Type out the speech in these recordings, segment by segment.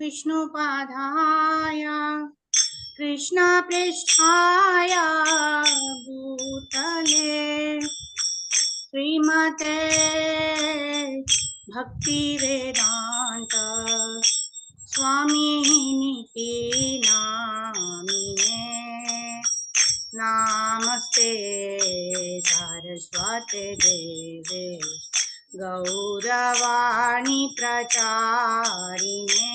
विष्णुपादाय कृष्णपृष्ठाय भूतले श्रीमते भक्तिवेदांत स्वामिनिति नामिने नमस्ते सारस्वते देवे गौरवाणी प्रचारिणे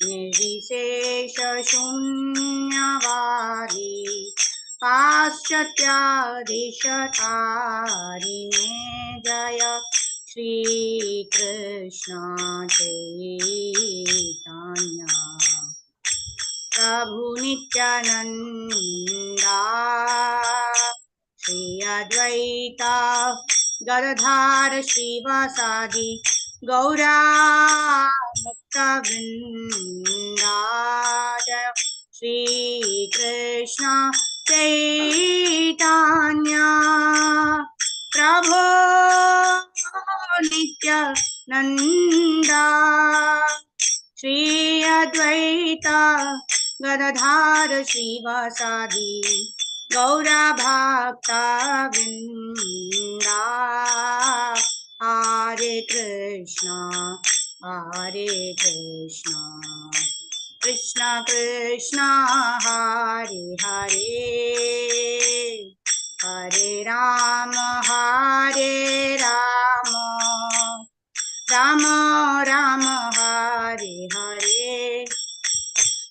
निर्विशेष शून्यवादी पाश्चात्यादिशतारिणे जय श्रीकृष्ण चैतन्य प्रभु नित्यानंदा श्री अद्वैता गदाधर श्रीवासादि गौरा भक्तवृंदा जय श्री कृष्ण चैतन्य प्रभु नित्यानंदा श्री अद्वैता गदाधर श्रीवासादि गौरा भक्तवृंदा हरे कृष्णा कृष्ण कृष्ण हरे हरे हरे राम राम राम हरे हरे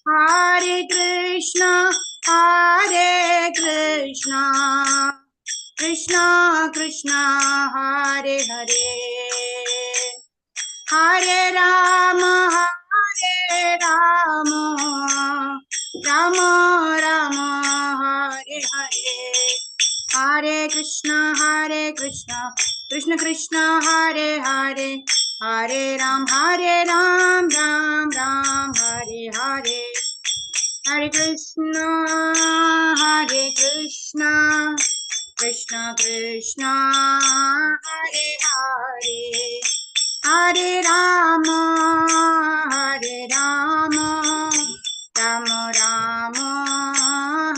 हरे कृष्णा कृष्ण कृष्ण हरे हरे हरे राम राम राम हरे हरे हरे कृष्ण कृष्ण कृष्ण हरे हरे हरे राम राम राम हरे हरे हरे कृष्ण कृष्ण कृष्ण हरे हरे हरे राम राम राम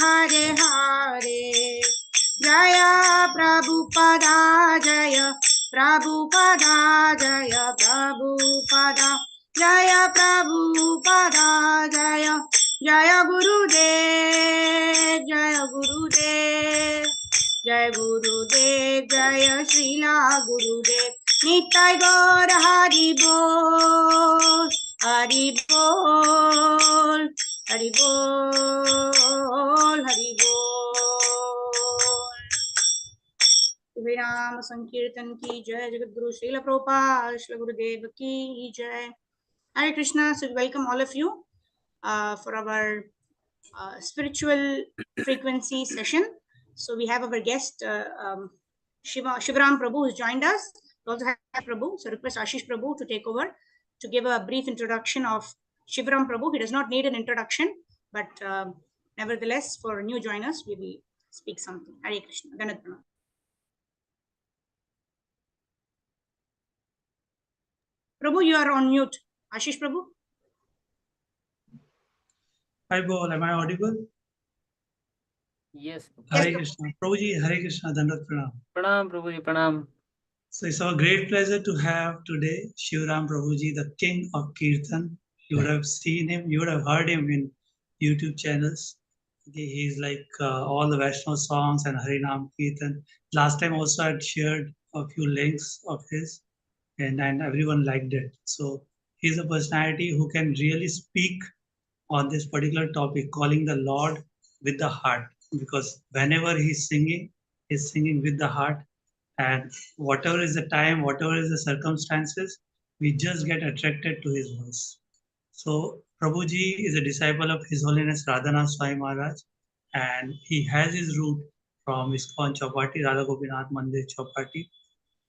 हरे हरे जय प्रभुपदा जय प्रभुपदा जय प्रभुपदा जय प्रभुपदा जय जय गुरुदेव जय गुरुदेव जय श्रीला गुरुदेव निताय गौर हरि बोल हरि बोल हरि बोल हरि बोल। विराम संकीर्तन की जय। जगत गुरु श्रील प्रभुपाद श्री गुरुदेव की जय। Hare Krishna. So we welcome all of you for our spiritual frequency session. So we have our guest Shivram Prabhu who's joined us. We also have Prabhu. So request Ashish Prabhu to take over to give a brief introduction of Shivram Prabhu. He does not need an introduction, but nevertheless, for new joiners, we will speak something. Hare Krishna. Dandavat Pranam. Prabhu, you are on mute. Ashish Prabhu. Hi, Paul. Am I audible? Yes. Hare Krishna. Prabhuji, Hare Krishna. Dandavat Pranam. Pranam, Prabhuji, Pranam. So it's our great pleasure to have today Shivram Prabhuji, the king of Kirtan. You would have seen him, you would have heard him in YouTube channels. Okay, he's like all the Vaishnava songs and Harinam Kirtan. Last time also I had shared a few links of his and everyone liked it. So he's a personality who can really speak on this particular topic, calling the Lord with the heart, because whenever he's singing with the heart, and whatever is the time, whatever is the circumstances, we just get attracted to his voice. So Prabhuji is a disciple of His Holiness Radhanath Swami Maharaj, and he has his root from ISKCON Chowpatty, Radha Gopinath Mandir Chowpatty.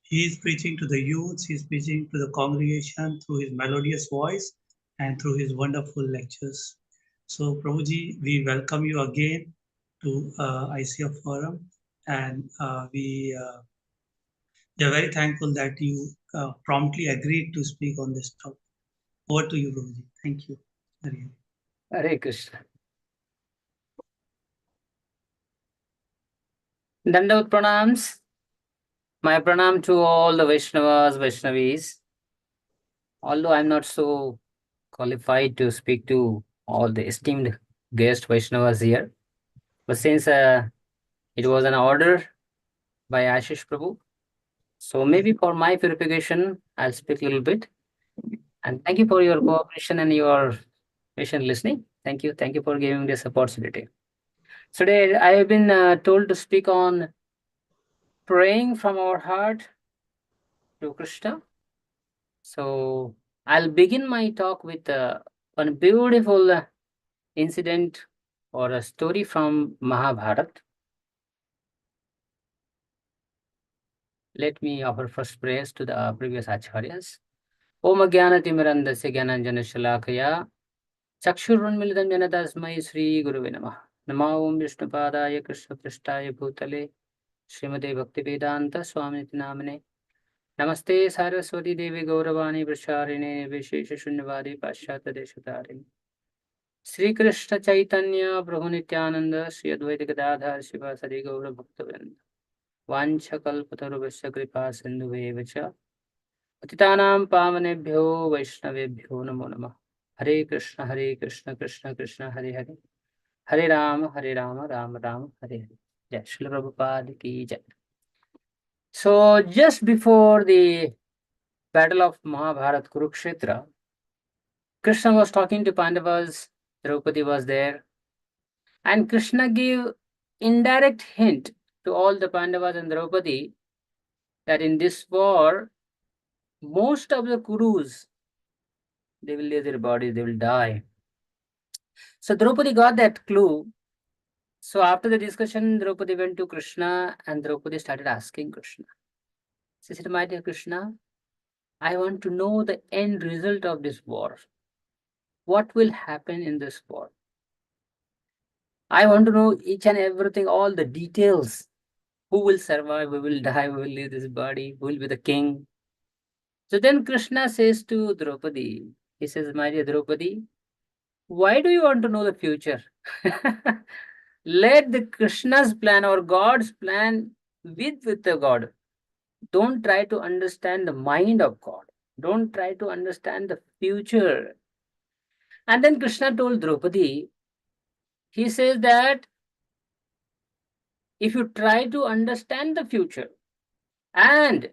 He is preaching to the youths, he is preaching to the congregation through his melodious voice and through his wonderful lectures. So, Prabhuji, we welcome you again to ICF Forum, and we are very thankful that you promptly agreed to speak on this topic. Over to you, Prabhuji. Thank you. Hari. Hare Krishna. Dandavat pranams. My pranam to all the Vaishnavas, Vaishnavis. Although I'm not so qualified to speak to all the esteemed guest Vaishnavas here, but since it was an order by Ashish Prabhu, so maybe for my purification, I'll speak a little bit. And thank you for your cooperation and your patient listening. Thank you. Thank you for giving this opportunity. Today, I have been told to speak on praying from our heart to Krishna. So I'll begin my talk with one beautiful incident or a story from Mahabharata. Let me offer first prayers to the previous acharyas. Om Jnana Timirandasya Jnananjana Shalakaya Chakshurunmilitam Jana Tasmai Sri Guruve Namah. Namo Om Vishnupadaya Krishna Prasthaya Bhutale Srimate Bhaktivedanta Swamiti Namane. Namaste Saraswati Devi Gauravani Prasharine Vishesha Shunyavadi Pashyata Deshatarine. Sri Krishna Chaitanya Prabhu Nityananda Sri Advaita Gadadhar Srivasadi Gaura Bhaktavinda Vancha Kalpataruvasya Kripa Sindhuvevacha Patitanam Pavanebhyo Vaishnavebhyo Namo Namah. Hare Krishna Krishna Krishna Hare Hare Hare Rama Rama Rama Hare Hare. Jai Srila Prabhupada ki jai. So just before the battle of Mahabharat Kurukshetra, Krishna was talking to Pandavas, Draupadi was there, and Krishna gave indirect hint to all the Pandavas and Draupadi that in this war, most of the Kurus, they will leave their bodies, they will die. So Draupadi got that clue. So after the discussion, Draupadi went to Krishna and Draupadi started asking Krishna. She said, my dear Krishna, I want to know the end result of this war. What will happen in this war? I want to know each and everything, all the details. Who will survive? Who will die? Who will leave this body? Who will be the king? So then Krishna says to Draupadi, he says, my dear Draupadi, why do you want to know the future? Let the Krishna's plan or God's plan with the God. Don't try to understand the mind of God. Don't try to understand the future. And then Krishna told Draupadi, he says that if you try to understand the future, and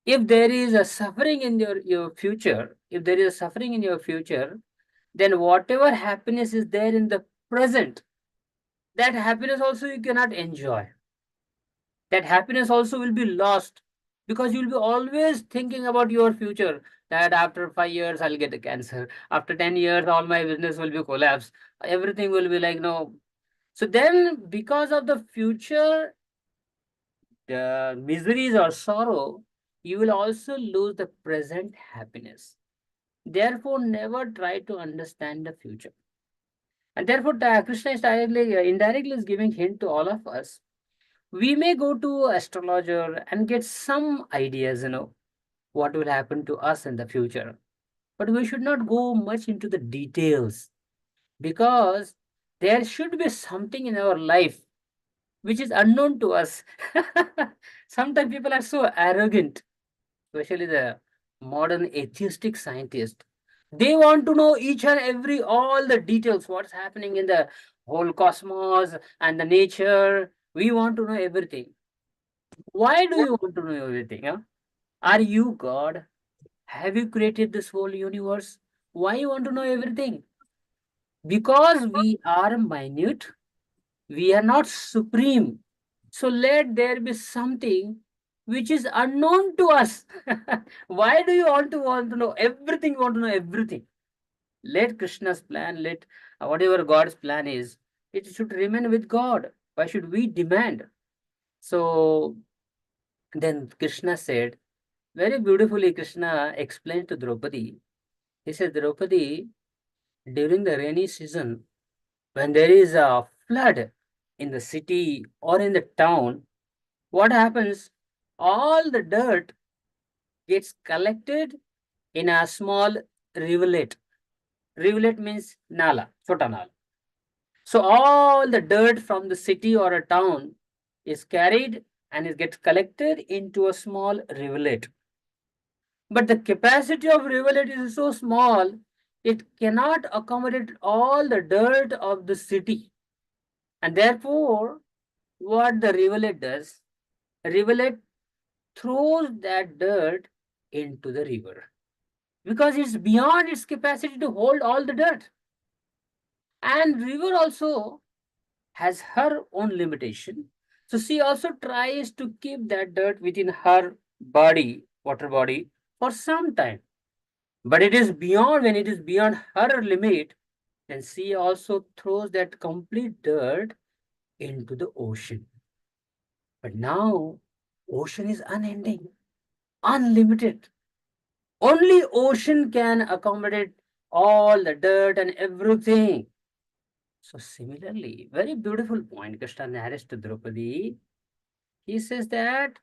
if there is a suffering in your future, if there is a suffering in your future, then whatever happiness is there in the present, that happiness also you cannot enjoy. That happiness also will be lost because you'll be always thinking about your future, that after 5 years I'll get a cancer. After 10 years, all my business will be collapsed. Everything will be like, no. So then because of the future miseries or sorrow, you will also lose the present happiness. Therefore, never try to understand the future. And therefore, Krishna is indirectly is giving hint to all of us. We may go to astrologer and get some ideas, what will happen to us in the future. But we should not go much into the details because there should be something in our life which is unknown to us. Sometimes people are so arrogant, especially the modern atheistic scientists. They want to know each and every, all the details, what's happening in the whole cosmos and the nature. We want to know everything. Why do you want to know everything? Huh? Are you God? Have you created this whole universe? Why you want to know everything? Because we are minute, we are not supreme. So let there be something which is unknown to us. Why do you want to know everything? You want to know everything. Let Krishna's plan, let whatever God's plan is, it should remain with God. Why should we demand? So then Krishna said, very beautifully, Krishna explained to Draupadi. He said, Draupadi, during the rainy season, when there is a flood in the city or in the town, what happens? All the dirt gets collected in a small rivulet. Rivulet means nala, chota nala. So all the dirt from the city or a town is carried and it gets collected into a small rivulet. But the capacity of rivulet is so small, it cannot accommodate all the dirt of the city. And therefore, what the rivulet does, rivulet throws that dirt into the river because it's beyond its capacity to hold all the dirt. And river also has her own limitation. So she also tries to keep that dirt within her body, water body, for some time. But it is beyond, when it is beyond her limit, then she also throws that complete dirt into the ocean. But now, ocean is unending, unlimited. Only ocean can accommodate all the dirt and everything. So similarly, very beautiful point Krishna narrates to Draupadi. He says that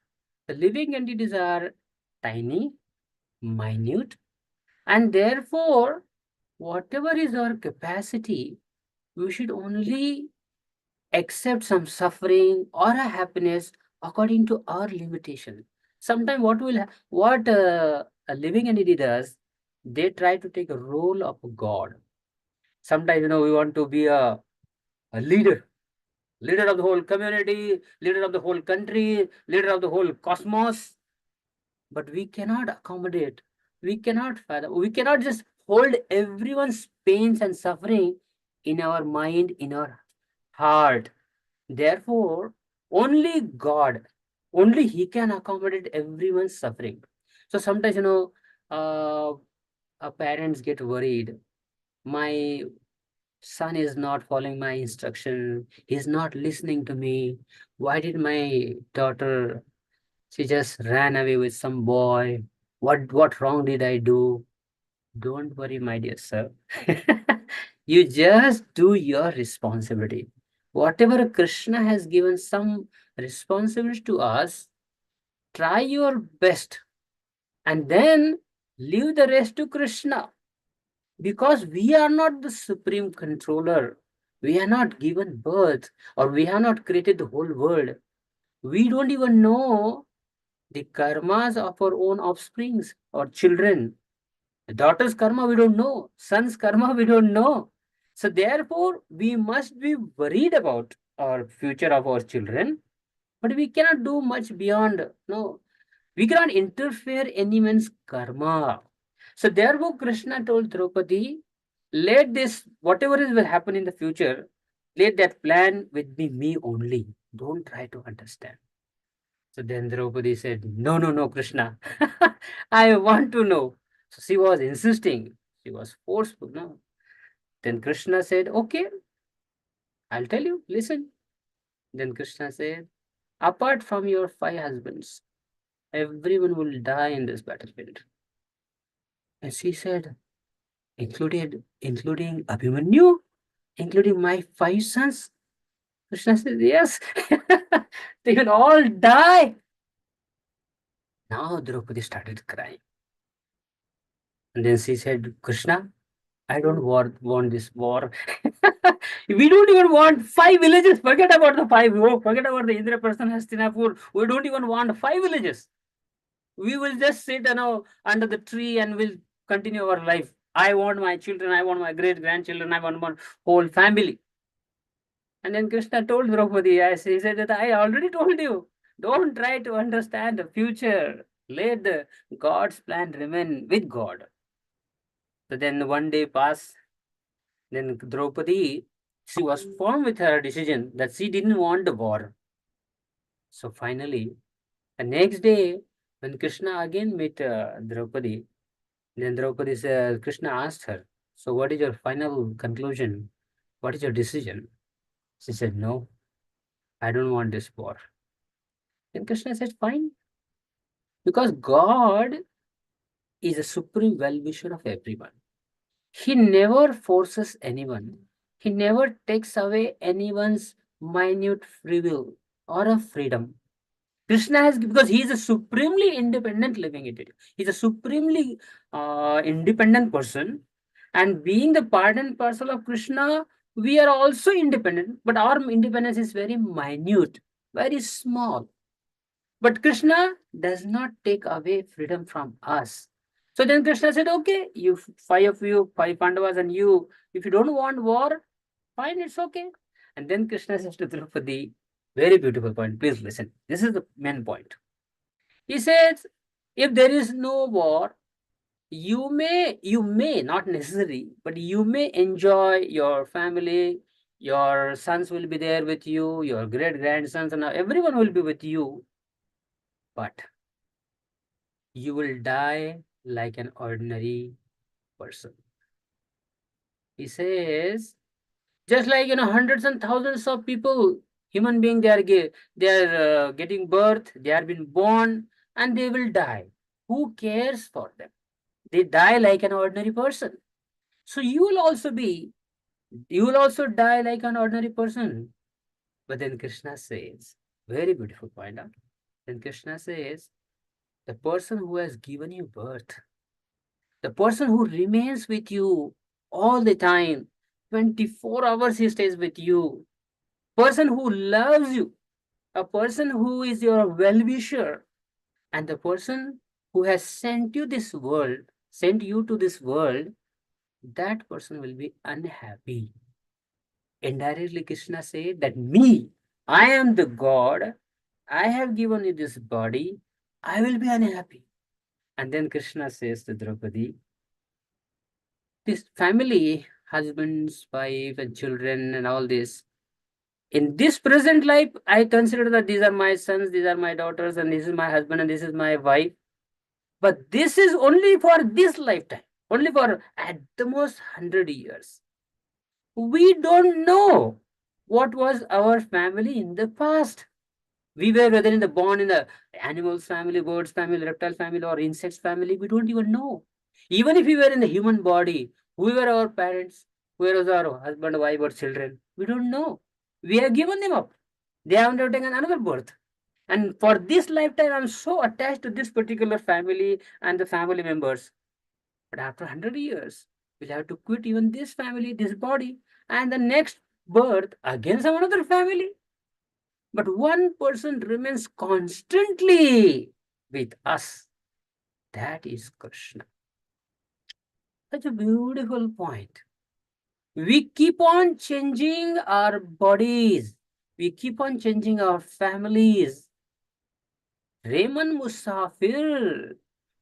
the living entities are tiny, minute, and therefore, whatever is our capacity, we should only accept some suffering or a happiness according to our limitation. Sometimes what a living entity does, they try to take a role of a god. Sometimes we want to be a leader of the whole community, leader of the whole country, leader of the whole cosmos. But we cannot accommodate, we cannot fathom, we cannot just hold everyone's pains and suffering in our mind, in our heart. Therefore, only God, only He can accommodate everyone's suffering. So sometimes, uh, parents get worried. My son is not following my instruction. He's not listening to me. Why did my daughter, she just ran away with some boy? What wrong did I do? Don't worry, my dear sir. You just do your responsibility. Whatever Krishna has given some responsibility to us, try your best and then leave the rest to Krishna. Because we are not the supreme controller. We are not given birth or we have not created the whole world. We don't even know the karmas of our own offsprings or children. The daughter's karma we don't know. Son's karma we don't know. So therefore, we must be worried about our future of our children, but we cannot do much beyond. No, we cannot interfere anyone's karma. So therefore, Krishna told Draupadi, let this, whatever is will happen in the future, let that plan with be me only. Don't try to understand. So then Draupadi said, no, no, no, Krishna. I want to know. So she was insisting. She was forceful. No. Then Krishna said, okay, I'll tell you. Listen. Then Krishna said, apart from your 5 husbands, everyone will die in this battlefield. And she said, including Abhimanyu, including my 5 sons? Krishna says, yes. They will all die. Now Draupadi started crying. And then she said, Krishna, I don't want this war. We don't even want 5 villages. Forget about the five. Oh, forget about the Indraprastha Hastinapur. We don't even want 5 villages. We will just sit under the tree and we'll continue our life. I want my children. I want my great grandchildren. I want my whole family. And then Krishna told Draupadi, as he said that I already told you, don't try to understand the future. Let the God's plan remain with God. So then one day passed. Then Draupadi, she was firm with her decision that she didn't want the war. So finally, the next day, when Krishna again met Draupadi, then Draupadi said, Krishna asked her, so what is your final conclusion? What is your decision? She said, no, I don't want this war. Then Krishna said, fine. Because God is a supreme well-wisher of everyone. He never forces anyone. He never takes away anyone's minute free will or a freedom. Krishna has, because he is a supremely independent living entity. He's a supremely independent person. And being the part and parcel of Krishna, we are also independent, but our independence is very minute, very small. But Krishna does not take away freedom from us. So then Krishna said, okay, you five of you, five Pandavas and you, if you don't want war, fine, it's okay. And then Krishna says to Draupadi, very beautiful point. Please listen. This is the main point. He says, if there is no war, you may not necessary, but you may enjoy your family. Your sons will be there with you, your great grandsons, and everyone will be with you. But you will die like an ordinary person. He says, just like hundreds and thousands of people, human being, they are getting birth, they are being born, and they will die. Who cares for them? They die like an ordinary person. So you will also die like an ordinary person. But then Krishna says, very beautiful point out. Then Krishna says, the person who has given you birth, the person who remains with you all the time, 24 hours he stays with you, person who loves you, a person who is your well-wisher, and the person who has sent you to this world, that person will be unhappy. Indirectly, Krishna said that I am the God, I have given you this body, I will be unhappy. And then Krishna says to Draupadi, this family, husbands, wife, and children, and all this, in this present life, I consider that these are my sons, these are my daughters, and this is my husband, and this is my wife. But this is only for this lifetime, only for at the most 100 years. We don't know what was our family in the past. We were whether in the born in the animals family, birds family, reptile family, or insects family, we don't even know. Even if we were in the human body, who were our parents, who was our husband, wife, or children, we don't know. We have given them up. They have undertaken another birth. And for this lifetime, I'm so attached to this particular family and the family members. But after 100 years, we'll have to quit even this family, this body, and the next birth again some another family. But one person remains constantly with us. That is Krishna. Such a beautiful point. We keep on changing our bodies. We keep on changing our families. Raymond Musafir.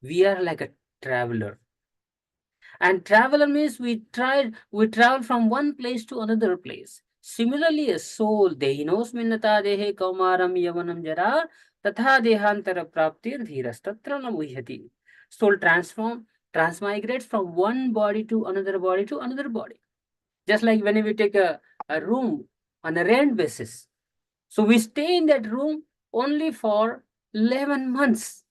We are like a traveler. And traveler means we travel from one place to another place. Similarly, a soul, dehinos minnata dehe kaumaram yavanam jara, tatha dehantara praptir dhiras tatra na muhyati. Soul transmigrates from one body to another body to another body. Just like when we take a room on a rent basis. So we stay in that room only for 11 months.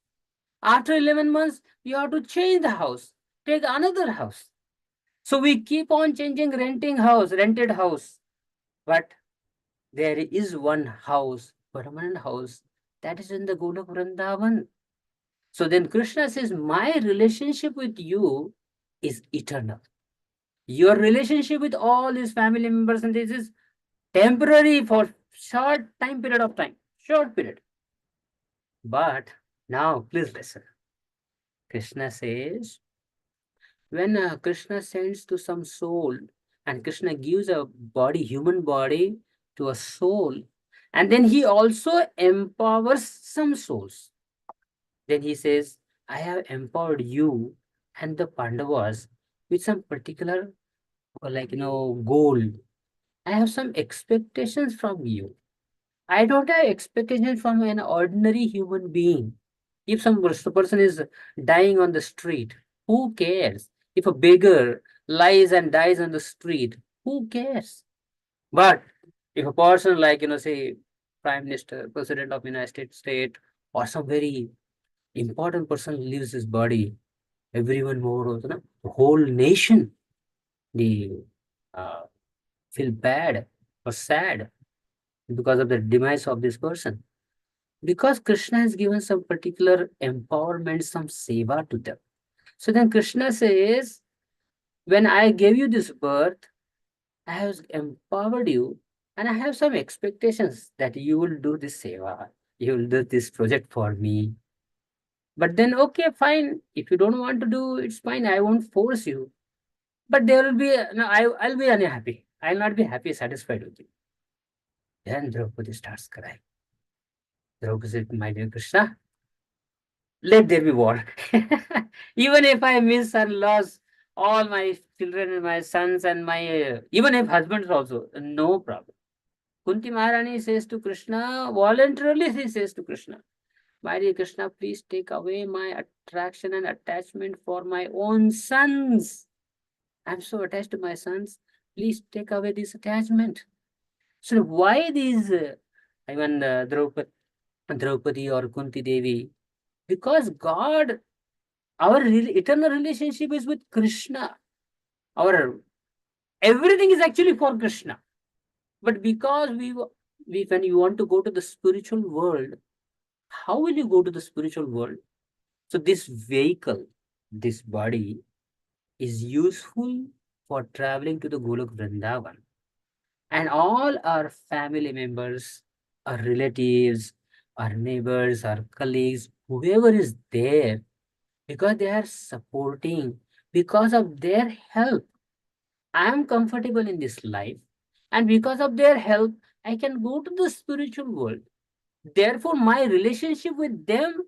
After 11 months, you have to change the house, take another house. So we keep on changing rented house. But there is one house, permanent house, that is in the Golok Vrindavan. So then Krishna says, my relationship with you is eternal. Your relationship with all these family members and this is temporary for short time period of time, short period. But now please listen. Krishna says, when Krishna sends to some soul and Krishna gives a body, human body to a soul, and then he also empowers some souls. Then he says, I have empowered you and the Pandavas with some particular goal. I have some expectations from you. I don't have expectations from an ordinary human being. If some person is dying on the street, who cares? If a beggar lies and dies on the street, who cares? But if a person like, say, Prime Minister, President of United States, or some very important person leaves his body, everyone more, the whole nation, they uh, feel bad or sad because of the demise of this person. Because Krishna has given some particular empowerment, some seva to them. So then Krishna says, when I gave you this birth, I have empowered you, and I have some expectations that you will do this seva, you will do this project for me. But then, okay, fine. If you don't want to do, it's fine. I won't force you. But there will be, no, I'll be unhappy. I'll not be happy, satisfied with you. Then Draupadi starts crying. Draupadi said, my dear Krishna, let there be war. Even if I miss and lost all my children and my sons and my, even if husbands also, no problem. Kunti Maharani says to Krishna, voluntarily he says to Krishna, my dear Krishna, please take away my attraction and attachment for my own sons. I'm so attached to my sons. Please take away this attachment. So why these, even Draupadi or Kunti Devi? Because God, our eternal relationship is with Krishna. Our everything is actually for Krishna. But because when you want to go to the spiritual world, how will you go to the spiritual world? So this vehicle, this body, is useful for traveling to the Golok Vrindavan. And all our family members, our relatives, our neighbors, our colleagues, whoever is there, because they are supporting, because of their help, I am comfortable in this life. And because of their help, I can go to the spiritual world. Therefore, my relationship with them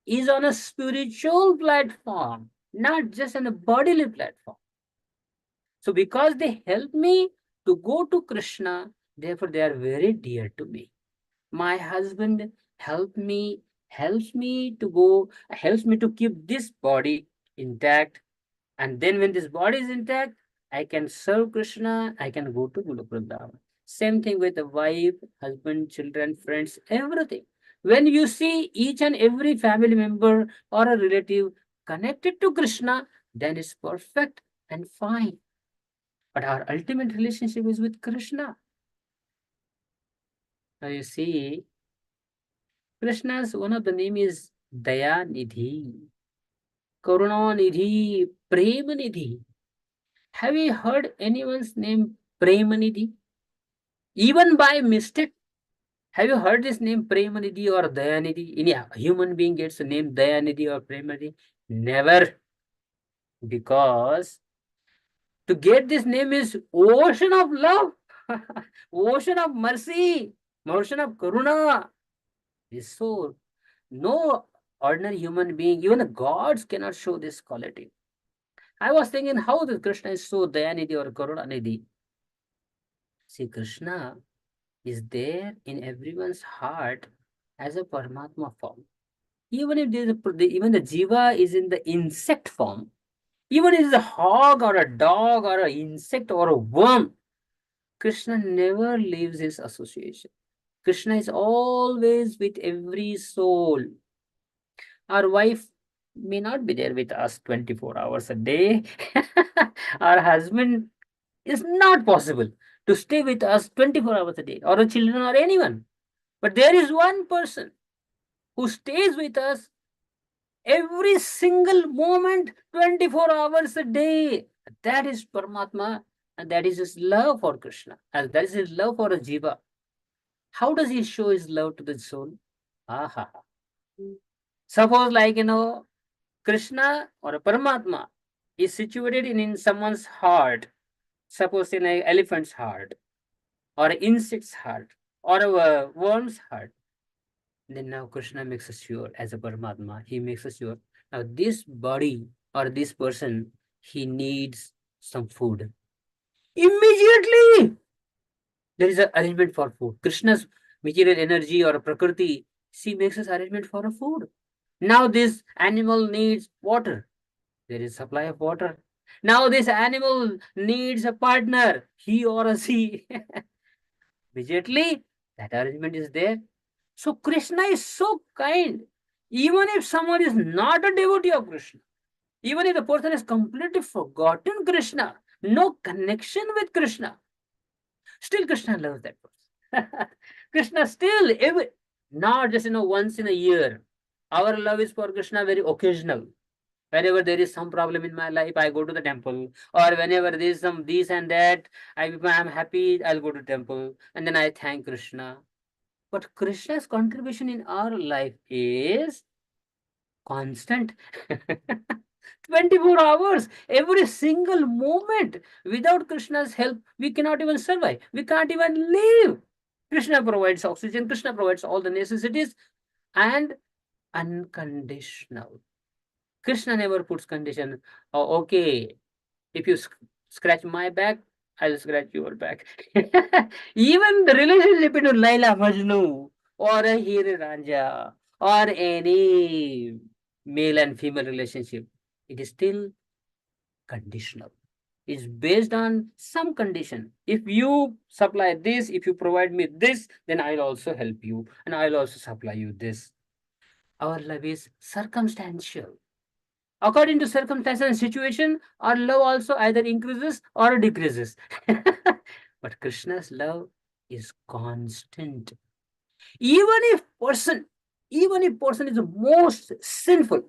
is on a spiritual platform, not just on a bodily platform. So, because they help me to go to Krishna, therefore they are very dear to me. My husband helps me to go, helps me to keep this body intact. And then when this body is intact, I can serve Krishna, I can go to Guru Vrindavan. Same thing with the wife, husband, children, friends, everything. When you see each and every family member or a relative connected to Krishna, then it's perfect and fine. But our ultimate relationship is with Krishna. Now you see, Krishna's one of the name is Daya Nidhi, Karuna Nidhi, Prema Nidhi. Have you heard anyone's name Prema Nidhi? Even by mistake, have you heard this name Premanidhi or Dayanidhi? Any human being gets the name Dayanidhi or Premanidhi? Never. Because to get this name is ocean of love, ocean of mercy, ocean of karuna. This so no ordinary human being, even the gods cannot show this quality. I was thinking how the Krishna is so Dayanidhi or Karunanidhi. See, Krishna is there in everyone's heart as a Paramatma form. Even if even the jiva is in the insect form, even if it's a hog or a dog or an insect or a worm, Krishna never leaves his association. Krishna is always with every soul. Our wife may not be there with us 24 hours a day. Our husband is not possible to stay with us 24 hours a day, or the children or anyone. But there is one person who stays with us every single moment, 24 hours a day. That is Paramatma, and that is his love for Krishna, and that is his love for a jiva. How does he show his love to the soul? Aha. Suppose, like, Krishna or a Paramatma is situated in someone's heart, suppose in an elephant's heart, or an insect's heart, or a worm's heart. Then now Krishna makes us sure as a Paramatma, he makes us sure. Now this body or this person, he needs some food. Immediately there is an arrangement for food. Krishna's material energy or Prakriti, she makes us arrangement for a food. Now this animal needs water. There is supply of water. Now this animal needs a partner, he or a she. Immediately that arrangement is there. So Krishna is so kind. Even if someone is not a devotee of Krishna, even if the person has completely forgotten Krishna, no connection with Krishna, still Krishna loves that person. Krishna still, Not just, once in a year. Our love is for Krishna very occasional. Whenever there is some problem in my life, I go to the temple. Or whenever there is some this and that, if I'm happy, I'll go to temple. And then I thank Krishna. But Krishna's contribution in our life is constant. 24 hours, every single moment. Without Krishna's help, we cannot even survive. We can't even live. Krishna provides oxygen, Krishna provides all the necessities, and unconditional. Krishna never puts condition. Oh, okay, if you scratch my back, I'll scratch your back. Even the relationship between Laila Majnu or a Hiri Ranja or any male and female relationship, it is still conditional. It's based on some condition. If you supply this, if you provide me this, then I'll also help you and I'll also supply you this. Our love is circumstantial. According to circumstances and situation, our love also either increases or decreases. But Krishna's love is constant. Even if person, even if person is the most sinful,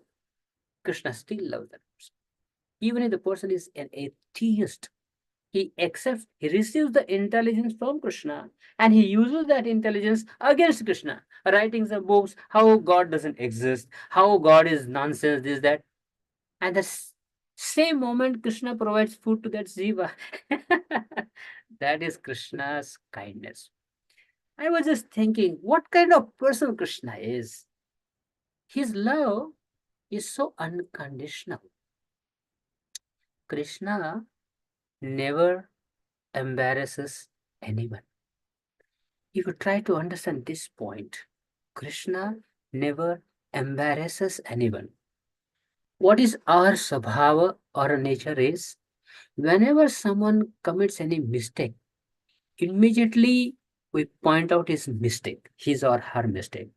Krishna still loves that person. Even if the person is an atheist, he accepts, he receives the intelligence from Krishna and he uses that intelligence against Krishna, writing some books, how God doesn't exist, how God is nonsense, this, that. And the same moment Krishna provides food to that Jiva. That is Krishna's kindness. I was just thinking, what kind of person Krishna is? His love is so unconditional. Krishna never embarrasses anyone. If you try to understand this point, Krishna never embarrasses anyone. What is our sabhava or nature is, whenever someone commits any mistake, immediately we point out his mistake, his or her mistake.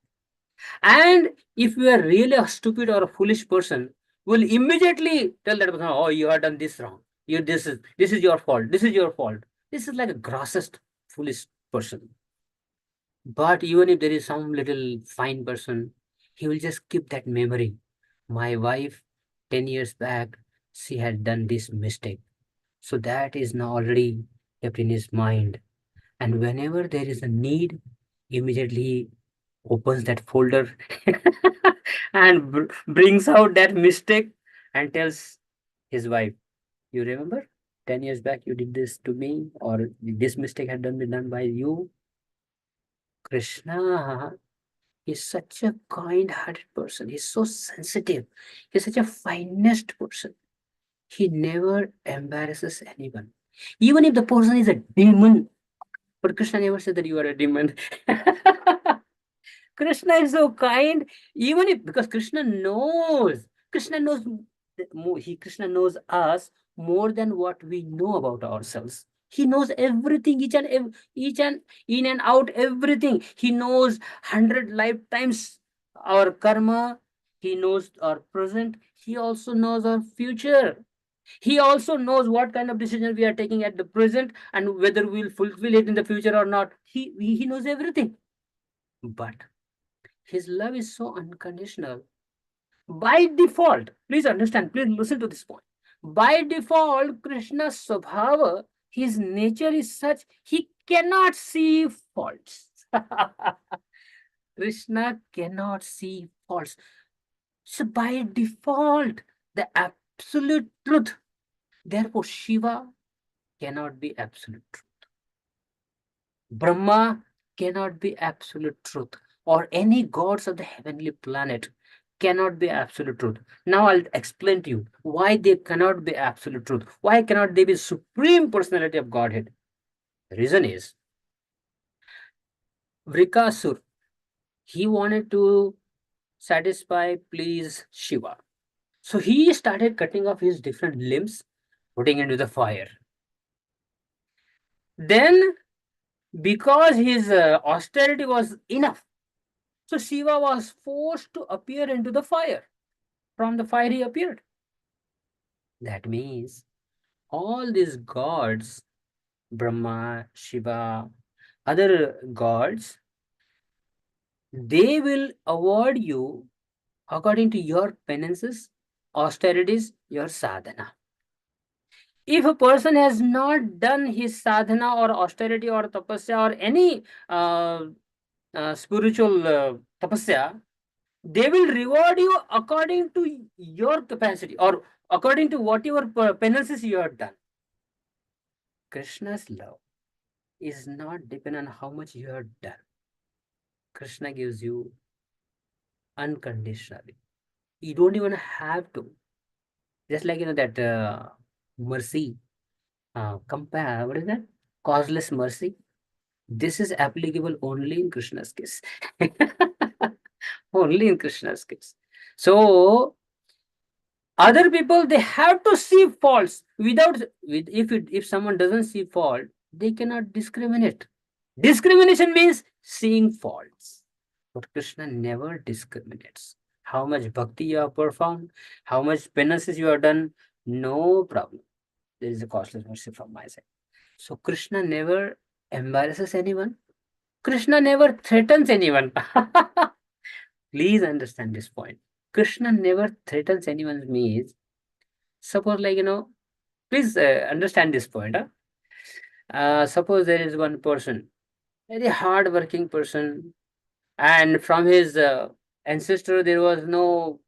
And if we are really a stupid or a foolish person, we'll immediately tell that person, oh, you have done this wrong. This is your fault. This is your fault. This is like a grossest foolish person. But even if there is some little fine person, he will just keep that memory. My wife, 10 years back, she had done this mistake. So that is now already kept in his mind. And whenever there is a need, immediately he opens that folder and brings out that mistake and tells his wife, you remember 10 years back you did this to me, or this mistake had been done by you. Krishna is such a kind-hearted person. He's so sensitive. He's such a finest person. He never embarrasses anyone. Even if the person is a demon, but Krishna never said that you are a demon. Krishna is so kind, even if, because Krishna knows Krishna knows us more than what we know about ourselves. He knows everything, each and in and out, everything. He knows 100 lifetimes our karma. He knows our present. He also knows our future. He also knows what kind of decision we are taking at the present and whether we'll fulfill it in the future or not. He knows everything. But his love is so unconditional. By default, please understand, please listen to this point. By default, Krishna's Swabhava, his nature is such, he cannot see faults. Krishna cannot see faults. So by default, the absolute truth. Therefore, Shiva cannot be absolute truth. Brahma cannot be absolute truth, or any gods of the heavenly planet cannot be absolute truth. Now I'll explain to you why they cannot be absolute truth. Why cannot they be supreme personality of Godhead? The reason is Vrikasur, he wanted to satisfy, please Shiva. So he started cutting off his different limbs, putting into the fire. Then, because his austerity was enough, so Shiva was forced to appear into the fire. From the fire he appeared. That means all these gods, Brahma, Shiva, other gods, They will award you according to your penances, austerities, your sadhana. If a person has not done his sadhana or austerity or tapasya or any spiritual tapasya, they will reward you according to your capacity or according to whatever penances you have done. Krishna's love is not dependent on how much you have done. Krishna gives you unconditionally. You don't even have to. Just like that mercy, compare, what is that? Causeless mercy. This is applicable only in Krishna's case. Only in Krishna's case. So other people, they have to see faults. If someone doesn't see fault, they cannot discriminate. Discrimination means seeing faults. But Krishna never discriminates. How much bhakti you have performed, how much penances you have done, no problem. There is a costless mercy from my side. So Krishna never embarrasses anyone. Krishna never threatens anyone. Please understand this point. Krishna never threatens anyone means, suppose like, please understand this point. Suppose there is one person, very hard working person, and from his ancestor there was no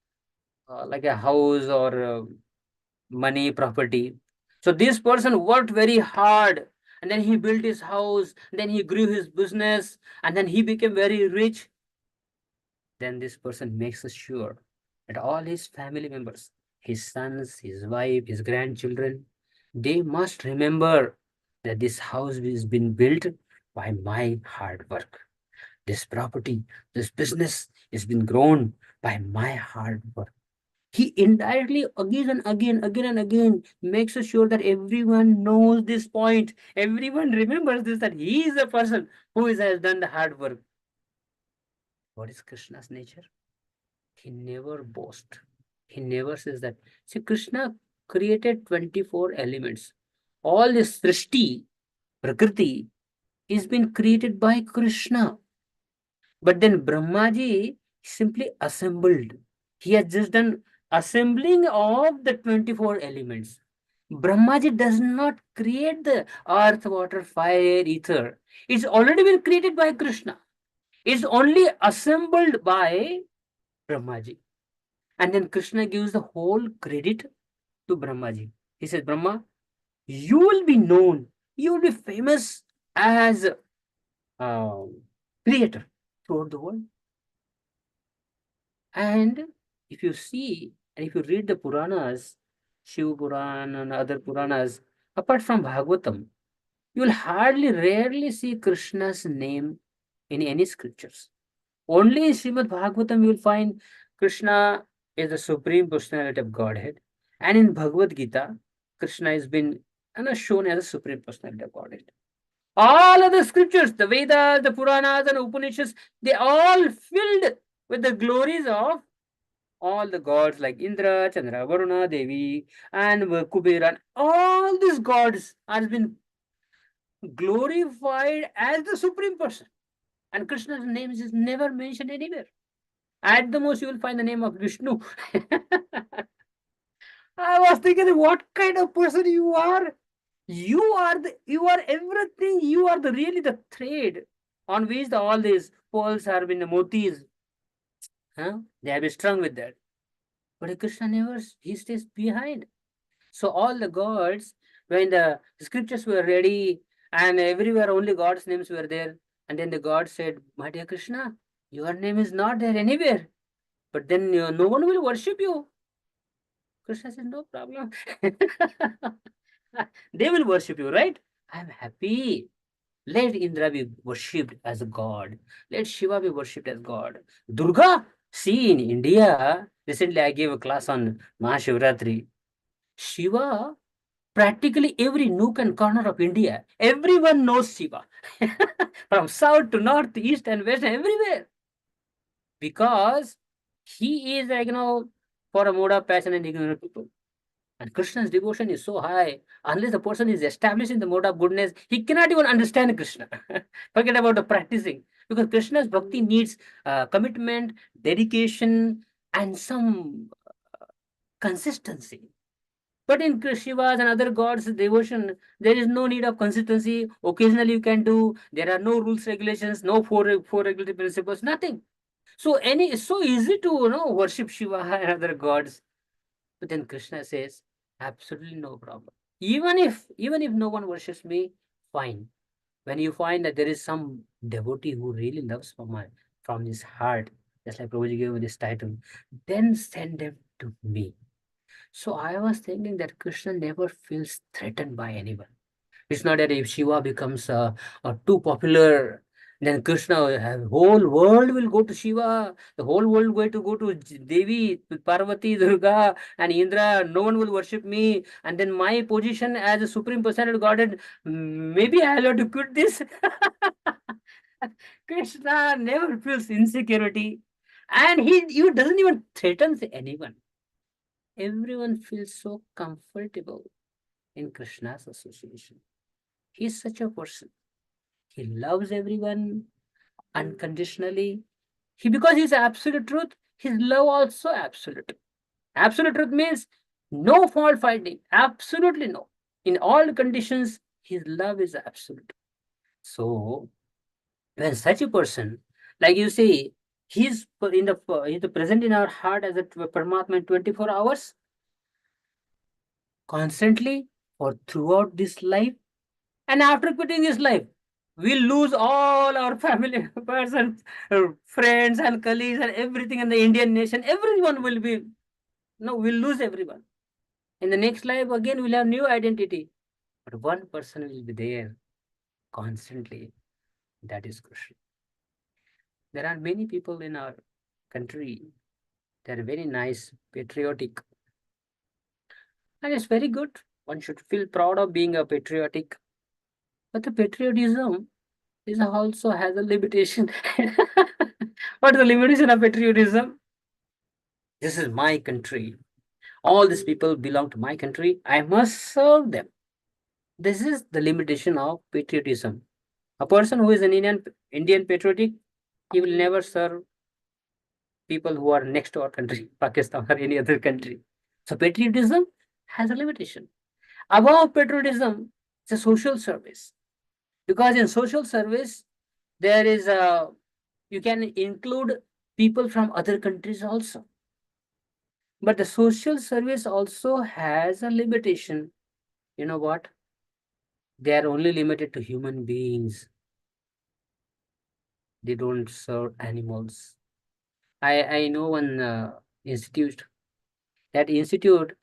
like a house or money, property. So this person worked very hard, and then he built his house, then he grew his business, and then he became very rich. Then this person makes sure that all his family members, his sons, his wife, his grandchildren, they must remember that this house has been built by my hard work. This property, this business has been grown by my hard work. He indirectly again and again makes sure that everyone knows this point. Everyone remembers this, that he is the person who has done the hard work. What is Krishna's nature? He never boasts. He never says that. See, Krishna created 24 elements. All this Srishti, Prakriti, is been created by Krishna. But then Brahmaji simply assembled. He has just done assembling of the 24 elements. Brahmaji does not create the earth, water, fire, ether. It's already been created by Krishna. It's only assembled by Brahmaji. And then Krishna gives the whole credit to Brahmaji. He says, Brahma, you will be known, you will be famous as creator throughout the world. And if you see, and if you read the Puranas, Shiva Purana and other Puranas, apart from Bhagavatam, you will rarely see Krishna's name in any scriptures. Only in Srimad Bhagavatam you will find Krishna is the supreme personality of Godhead. And in Bhagavad Gita, Krishna has been shown as a supreme personality of Godhead. All other scriptures, the Vedas, the Puranas, and Upanishads, they all filled with the glories of all the gods like Indra, Chandra, Varuna, Devi, and Kubera. All these gods have been glorified as the supreme person. And Krishna's name is never mentioned anywhere. At the most, you will find the name of Vishnu. I was thinking, what kind of person you are? You are everything. You are really the thread on which all these pearls have been the motis. Huh? They have been strung with that. But Krishna never, he stays behind. So all the gods, when the scriptures were ready and everywhere only God's names were there, and then the God said, my dear Krishna, your name is not there anywhere. But then no one will worship you. Krishna said, no problem. They will worship you, right? I'm happy. Let Indra be worshipped as a god. Let Shiva be worshipped as God. Durga, see in India, recently I gave a class on Mahashivratri. Shiva, practically every nook and corner of India, everyone knows Shiva. From south to north, east and west, everywhere. Because he is for a mode of passion and ignorant people. And Krishna's devotion is so high, unless the person is established in the mode of goodness, he cannot even understand Krishna. Forget about the practicing. Because Krishna's bhakti needs commitment, dedication, and some consistency. But in Shivas and other gods' devotion, there is no need of consistency. Occasionally you can do. There are no rules, regulations, no four regulatory principles, nothing. So it's so easy to worship Shiva and other gods. But then Krishna says, absolutely no problem. Even if no one worships me, fine. When you find that there is some devotee who really loves from his heart, just like Prabhuji gave me this title, then send them to me. So I was thinking that Krishna never feels threatened by anyone. It's not that if Shiva becomes too popular, then Krishna, whole world will go to Shiva. The whole world going to go to Devi, Parvati, Durga, and Indra. No one will worship me. And then my position as a supreme personality of Godhead, maybe I'll have to quit this. Krishna never feels insecurity. And he doesn't even threaten anyone. Everyone feels so comfortable in Krishna's association. He's such a person. He loves everyone unconditionally. Because he's absolute truth, his love also absolute. Absolute truth means no fault finding. Absolutely no. In all conditions, his love is absolute. So when such a person, like you say, he's he's present in our heart as a Paramatma in 24 hours, constantly or throughout this life. And after quitting this life, we lose all our family members and friends and colleagues and everything in the Indian nation. Everyone will be, no, we'll lose everyone. In the next life, again, we'll have new identity. But one person will be there constantly. That is Krishna. There are many people in our country. They're very nice, patriotic. And it's very good. One should feel proud of being a patriotic. But the patriotism is also has a limitation. What is the limitation of patriotism? This is my country. All these people belong to my country. I must serve them. This is the limitation of patriotism. A person who is an Indian patriotic, he will never serve people who are next to our country, Pakistan or any other country. So patriotism has a limitation. Above patriotism, it's a social service. Because in social service, there is a you can include people from other countries also. But the social service also has a limitation. You know what? They are only limited to human beings. They don't serve animals. I know one institute. That institute,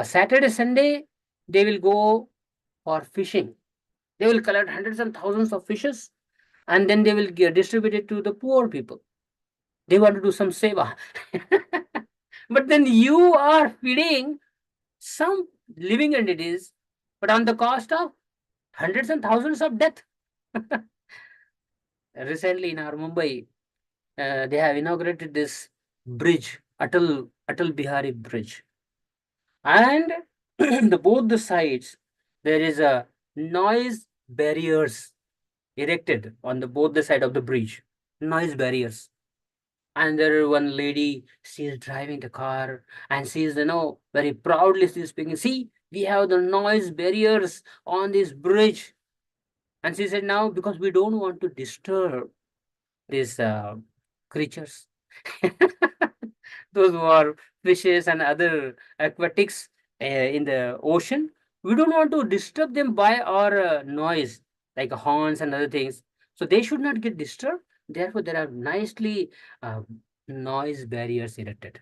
Saturday, Sunday, they will go for fishing. They will collect hundreds and thousands of fishes and then they will distribute it to the poor people. They want to do some seva. But then you are feeding some living entities, but on the cost of hundreds and thousands of death. Recently in our Mumbai, they have inaugurated this bridge, Atal Bihari Bridge, and both the sides there is a noise barriers erected on the both the side of the bridge, noise barriers. And there one lady, she is driving the car and she is very proudly she's speaking, see, we have the noise barriers on this bridge. And she said, now because we don't want to disturb these creatures, those who are fishes and other aquatics in the ocean, we don't want to disturb them by our noise like horns and other things, so they should not get disturbed. Therefore there are nicely uh, noise barriers erected.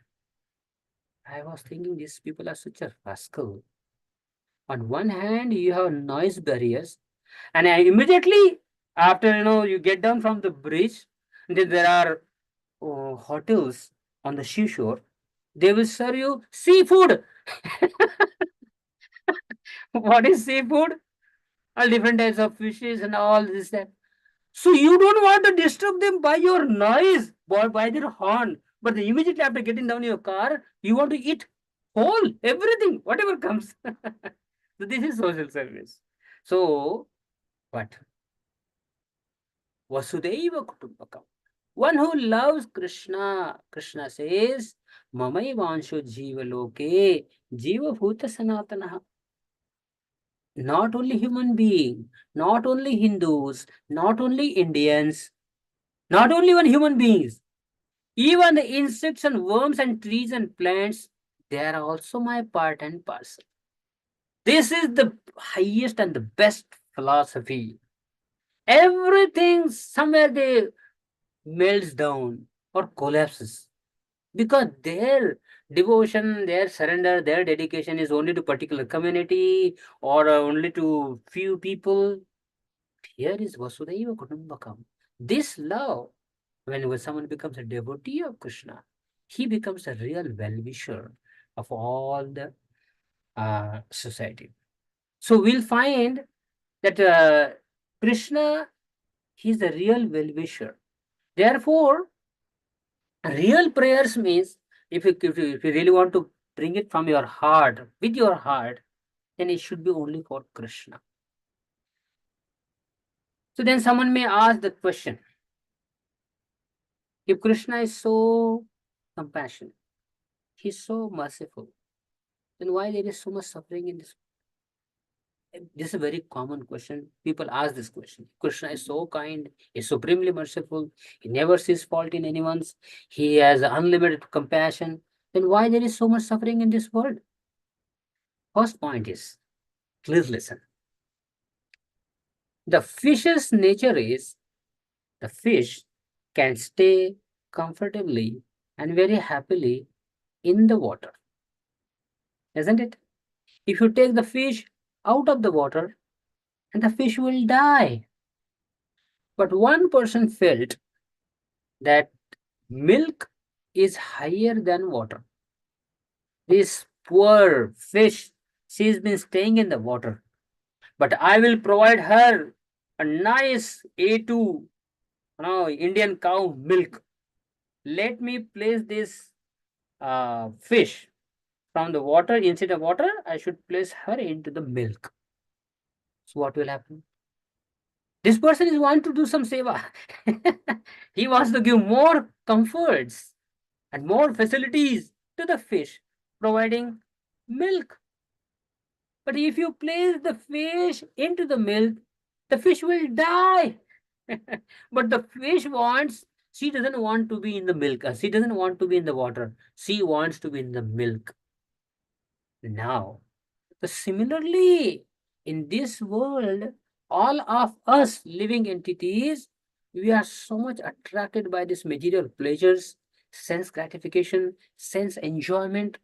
I was thinking these people are such a rascal. On one hand you have noise barriers, and immediately after you get down from the bridge, then there are hotels on the seashore. They will serve you seafood. What is seafood? All different types of fishes and all this that. So you don't want to disturb them by your noise or by their horn. But immediately after getting down your car, you want to eat whole everything, whatever comes. So this is social service. So what? Vasudeva Kutumbakam. One who loves Krishna, Krishna says, Mamai Vansho Jiva Loke, Jiva Bhuta Sanatana. Not only human being, not only Hindus, not only Indians, not only one human beings, even the insects and worms and trees and plants, they are also my part and parcel. This is the highest and the best philosophy. Everything somewhere they melts down or collapses because their devotion, their surrender, their dedication is only to particular community or only to few people. Here is Vasudhaiva Kutumbakam. This love, when someone becomes a devotee of Krishna, he becomes a real well-wisher of all the society. So we'll find that Krishna, he's the real well-wisher. Therefore, real prayers means if you really want to bring it from your heart, with your heart, then it should be only for Krishna. So then someone may ask the question, if Krishna is so compassionate, he's so merciful, then why there is so much suffering in this? This is a very common question. People ask this question. Krishna is so kind, is supremely merciful, he never sees fault in anyone's, he has unlimited compassion. Then why there is so much suffering in this world? First point is, please listen. The fish's nature is, the fish can stay comfortably and very happily in the water. Isn't it? If you take the fish out of the water, and the fish will die. But one person felt that milk is higher than water. This poor fish, she's been staying in the water, but I will provide her a nice A2 Indian cow milk. Let me place this fish from the water. Instead of water, I should place her into the milk. So what will happen? This person is want to do some seva. He wants to give more comforts and more facilities to the fish, providing milk. But if you place the fish into the milk, the fish will die. But the fish wants, she doesn't want to be in the milk. She doesn't want to be in the water. She wants to be in the milk. Now, so similarly, in this world, all of us living entities, we are so much attracted by these material pleasures, sense gratification, sense enjoyment.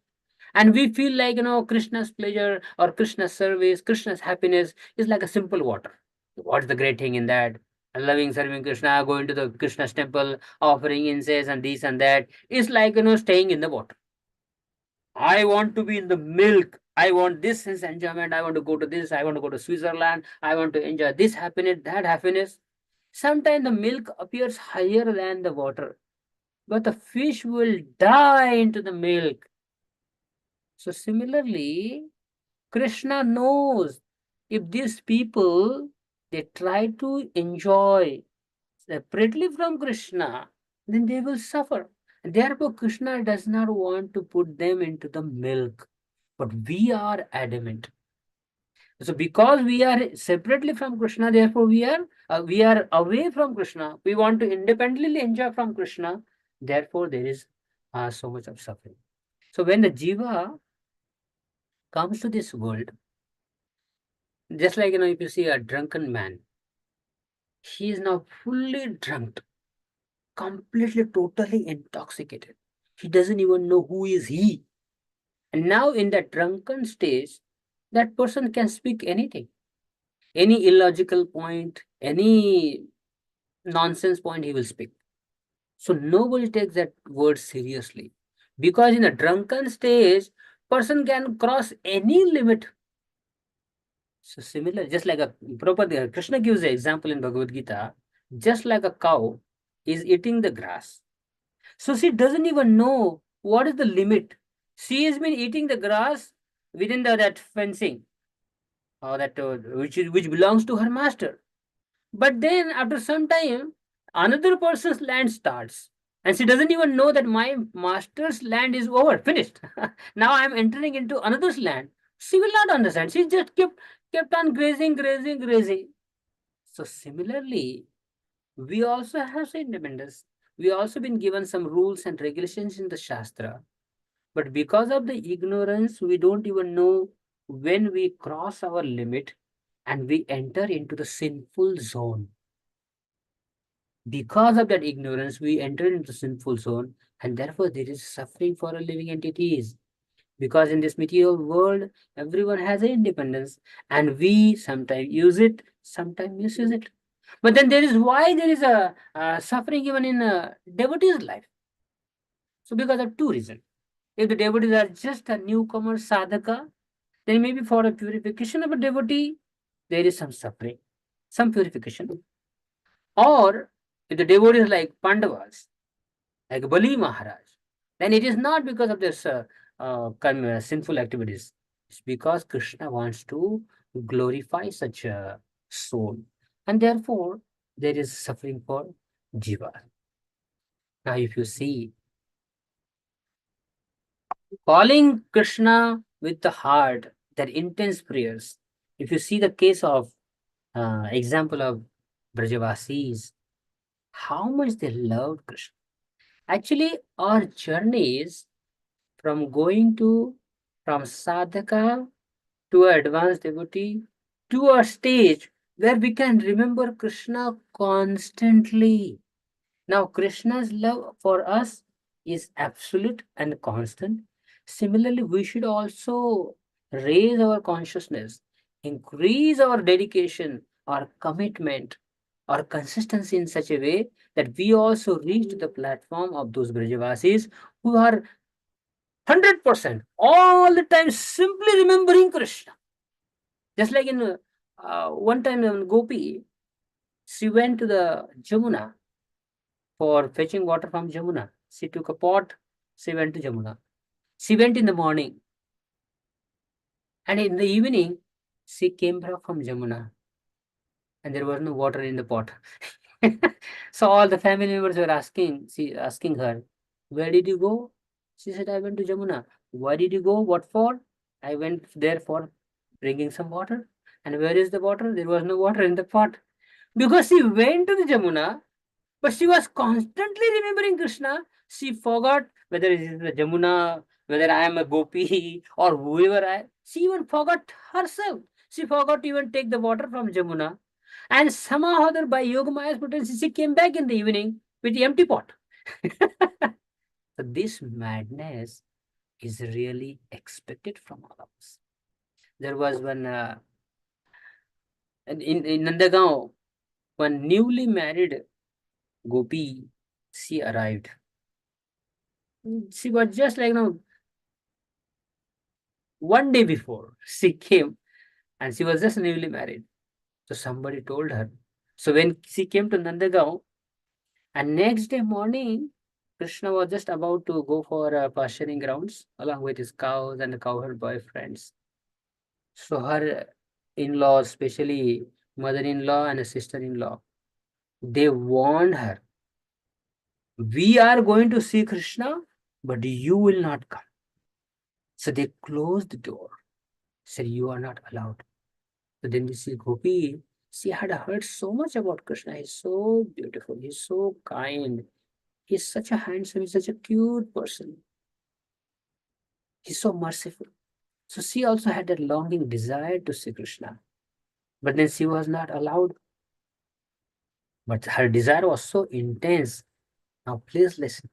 And we feel like, Krishna's pleasure or Krishna's service, Krishna's happiness is like a simple water. What's the great thing in that? Loving, serving Krishna, going to the Krishna's temple, offering incense and this and that. It's like, staying in the water. I want to be in the milk. I want this sense enjoyment. I want to go to this. I want to go to Switzerland. I want to enjoy this happiness, that happiness. Sometimes the milk appears higher than the water, but the fish will die into the milk. So similarly, Krishna knows if these people, they try to enjoy separately from Krishna, then they will suffer. Therefore, Krishna does not want to put them into the milk, but we are adamant. So, because we are separately from Krishna, therefore we are away from Krishna. We want to independently enjoy from Krishna. Therefore, there is so much of suffering. So, when the jiva comes to this world, just like if you see a drunken man, he is now fully drunk, completely, totally intoxicated. He doesn't even know who is he. And now in that drunken stage, that person can speak anything, any illogical point, any nonsense point he will speak. So nobody takes that word seriously. Because in a drunken stage, person can cross any limit. So similar, just like Krishna gives the example in Bhagavad Gita, just like a cow is eating the grass. So she doesn't even know what is the limit. She has been eating the grass within that fencing, or that which belongs to her master. But then after some time, Another person's land starts, and she doesn't even know that my master's land is over, finished. Now I'm entering into another's land. She will not understand. She just kept on grazing, grazing, grazing. So similarly, we also have independence. We also been given some rules and regulations in the Shastra. But because of the ignorance, we don't even know when we cross our limit and we enter into the sinful zone. Because of that ignorance, we enter into sinful zone, and therefore there is suffering for our living entities. Because in this material world, everyone has an independence, and we sometimes use it, sometimes misuse it. But then there is why there is a suffering even in a devotee's life. So because of two reasons. If the devotees are just a newcomer sadhaka, then maybe for a purification of a devotee, there is some suffering, some purification. Or if the devotee is like Pandavas, like Bali Maharaj, then it is not because of this sinful activities. It's because Krishna wants to glorify such a soul. And therefore, there is suffering for jiva. Now, if you see, calling Krishna with the heart, their intense prayers, if you see the case of example of Brajavasis, how much they loved Krishna. Actually, our journeys from going to from sadhaka to advanced devotee to a stage where we can remember Krishna constantly. Now, Krishna's love for us is absolute and constant. Similarly, we should also raise our consciousness, increase our dedication, our commitment, our consistency in such a way that we also reach to the platform of those Brajavasis who are 100% all the time simply remembering Krishna. Just like in one time in Gopi, she went to the Jamuna for fetching water from Jamuna. She took a pot, she went to Jamuna. She went in the morning, and in the evening, she came back from Jamuna, and there was no water in the pot. So all the family members were asking her, "Where did you go?" She said, "I went to Jamuna." "Why did you go? What for?" "I went there for bringing some water." "And where is the water?" "There was no water in the pot." Because she went to the Jamuna, but she was constantly remembering Krishna. She forgot whether it is the Jamuna, whether I am a Gopi or whoever I. She even forgot herself. She forgot to even take the water from Jamuna. And somehow or other, by Yoga Maya's potency, she came back in the evening with the empty pot. So this madness is really expected from all of us. There was one in Nandagaon, one newly married Gopi, she arrived. She was just like, one day before she came, and she was just newly married. So somebody told her. So when she came to Nandagaon, and next day morning, Krishna was just about to go for pasturing grounds along with his cows and the cowherd boyfriends. So her in-laws, especially mother-in-law and a sister-in-law, they warned her, "We are going to see Krishna, but you will not come." So they closed the door, said, "You are not allowed." So then we see Gopi. She had heard so much about Krishna. He's so beautiful. He's so kind. He's such a handsome, he's such a cute person. He's so merciful. So she also had that longing desire to see Krishna. But then she was not allowed. But her desire was so intense. Now please listen.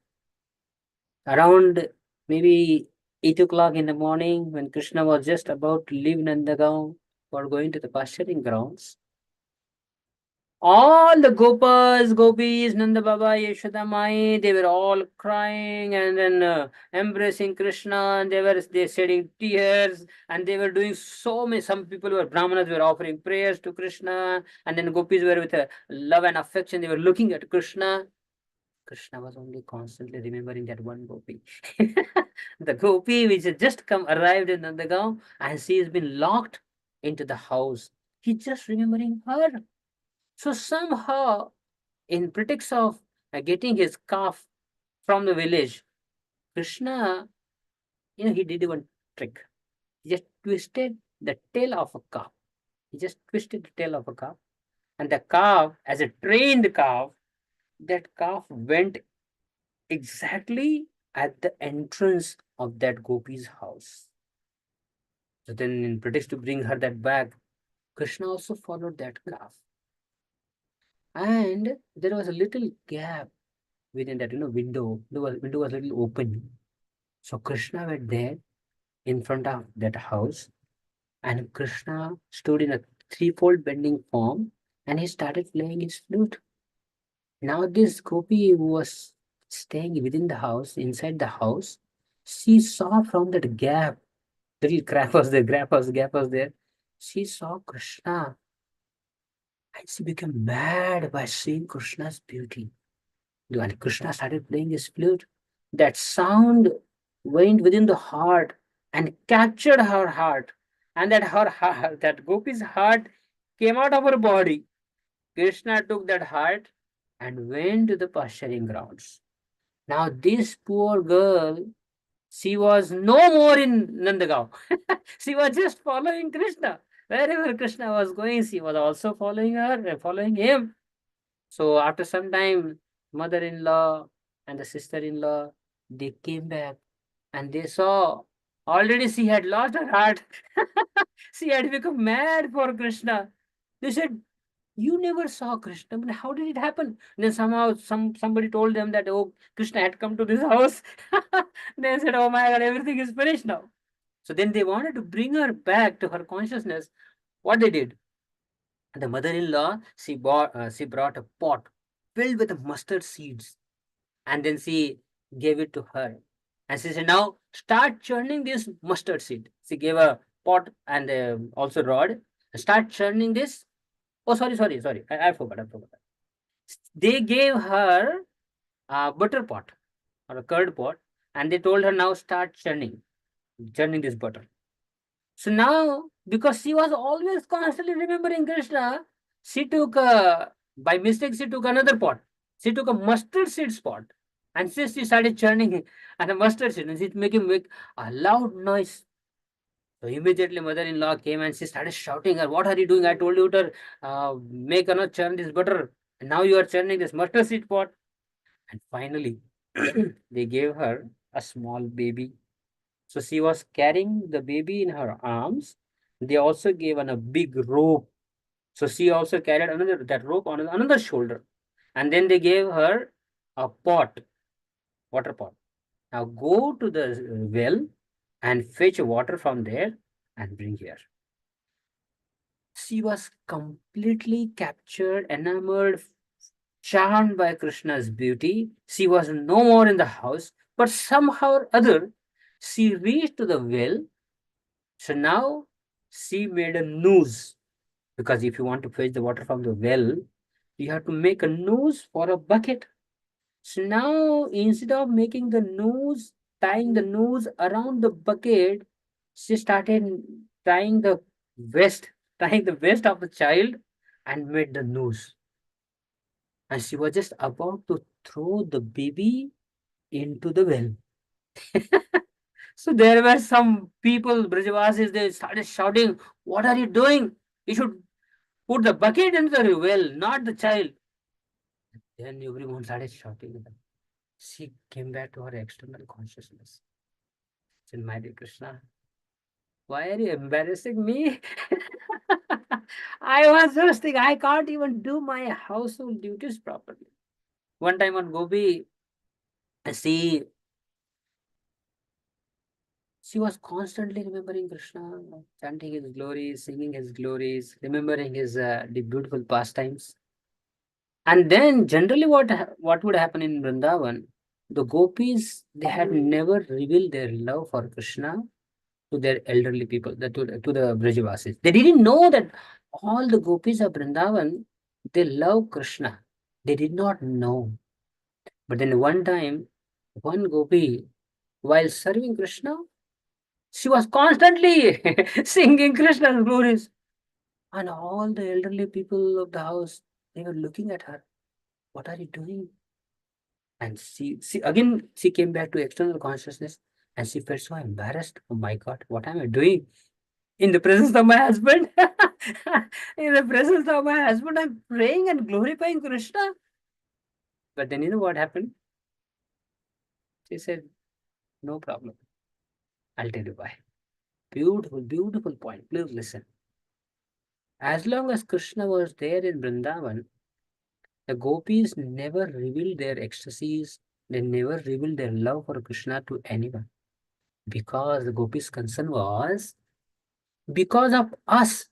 Around maybe 8 o'clock in the morning, when Krishna was just about to leave Nandagaon for going to the pasturing grounds, all the Gopas, Gopis, Nanda Baba, Yashoda Mai, they were all crying and then embracing Krishna, and they shedding tears, and they were doing so many. Some people were Brahmanas were offering prayers to Krishna, and then Gopis were with love and affection. They were looking at Krishna. Krishna was only constantly remembering that one Gopi. The Gopi which had just come arrived in Nandagaon, and she has been locked into the house. He's just remembering her. So somehow in pretext of getting his calf from the village, Krishna, he did one trick. He just twisted the tail of a calf. He just twisted the tail of a calf, and the calf, as a trained calf, that calf went exactly at the entrance of that gopi's house. So then, in pretext to bring her that back, Krishna also followed that calf. And there was a little gap within that, window. The window was a little open. So Krishna went there in front of that house, and Krishna stood in a threefold bending form, and he started playing his flute. Now this gopi who was staying within the house, inside the house, she saw from that gap, little gap was there. She saw Krishna, and she became mad by seeing Krishna's beauty. And Krishna started playing his flute. That sound went within the heart and captured her heart. And that Gopi's heart came out of her body. Krishna took that heart and went to the pasturing grounds. Now, this poor girl, she was no more in Nandagaon. She was just following Krishna. Wherever Krishna was going, she was also following her and following him. So after some time, mother-in-law and the sister-in-law, they came back and they saw already she had lost her heart. She had become mad for Krishna. They said, "You never saw Krishna. I mean, how did it happen?" Then somehow somebody told them that, oh, Krishna had come to this house. They said, "Oh my God, everything is finished now." So then they wanted to bring her back to her consciousness. What they did? The mother-in-law, she brought a pot filled with mustard seeds, and then she gave it to her. And she said, "Now start churning this mustard seed." She gave a pot and also rod. Start churning this. Oh, sorry. I forgot. They gave her a butter pot or a curd pot, and they told her, "Now start churning this butter." So now, because she was always constantly remembering Krishna, she took, by mistake, she took another pot. She took a mustard seed pot, and she started churning it, and a mustard seed, and it make a loud noise. So immediately, mother-in-law came and she started shouting her, "What are you doing? I told you to make another churn this butter, and now you are churning this mustard seed pot." And finally, they gave her a small baby. So she was carrying the baby in her arms. They also gave her a big rope. So she also carried that rope on another shoulder. And then they gave her a pot, water pot. Now go to the well and fetch water from there and bring here. She was completely captured, enamored, charmed by Krishna's beauty. She was no more in the house, but somehow or other, she reached to the well. So now she made a noose, because if you want to fetch the water from the well, you have to make a noose for a bucket. So now instead of making the noose, tying the noose around the bucket, she started tying the vest, tying the vest of the child and made the noose. And she was just about to throw the baby into the well. So there were some people, Brajavasis, they started shouting, "What are you doing? You should put the bucket into the well, not the child." Then everyone started shouting. She came back to her external consciousness. Said, "My dear Krishna, why are you embarrassing me?" I was just thinking, I can't even do my household duties properly. One time on Gopi, she she was constantly remembering Krishna, chanting his glories, singing his glories, remembering his the beautiful pastimes. And then generally what would happen in Vrindavan, the gopis, they had never revealed their love for Krishna to their elderly people, to the Brajavasis. They didn't know that all the gopis of Vrindavan, they love Krishna. They did not know. But then one time, one gopi, while serving Krishna, she was constantly singing Krishna's glories. And all the elderly people of the house, they were looking at her. What are you doing? And she again, she came back to external consciousness and she felt so embarrassed. Oh my God, what am I doing? In the presence of my husband, in the presence of my husband, I'm praying and glorifying Krishna. But then you know what happened? She said, no problem. I'll tell you why. Beautiful, beautiful point. Please listen. As long as Krishna was there in Vrindavan, the gopis never revealed their ecstasies, they never revealed their love for Krishna to anyone. Because the gopis' concern was, because of us,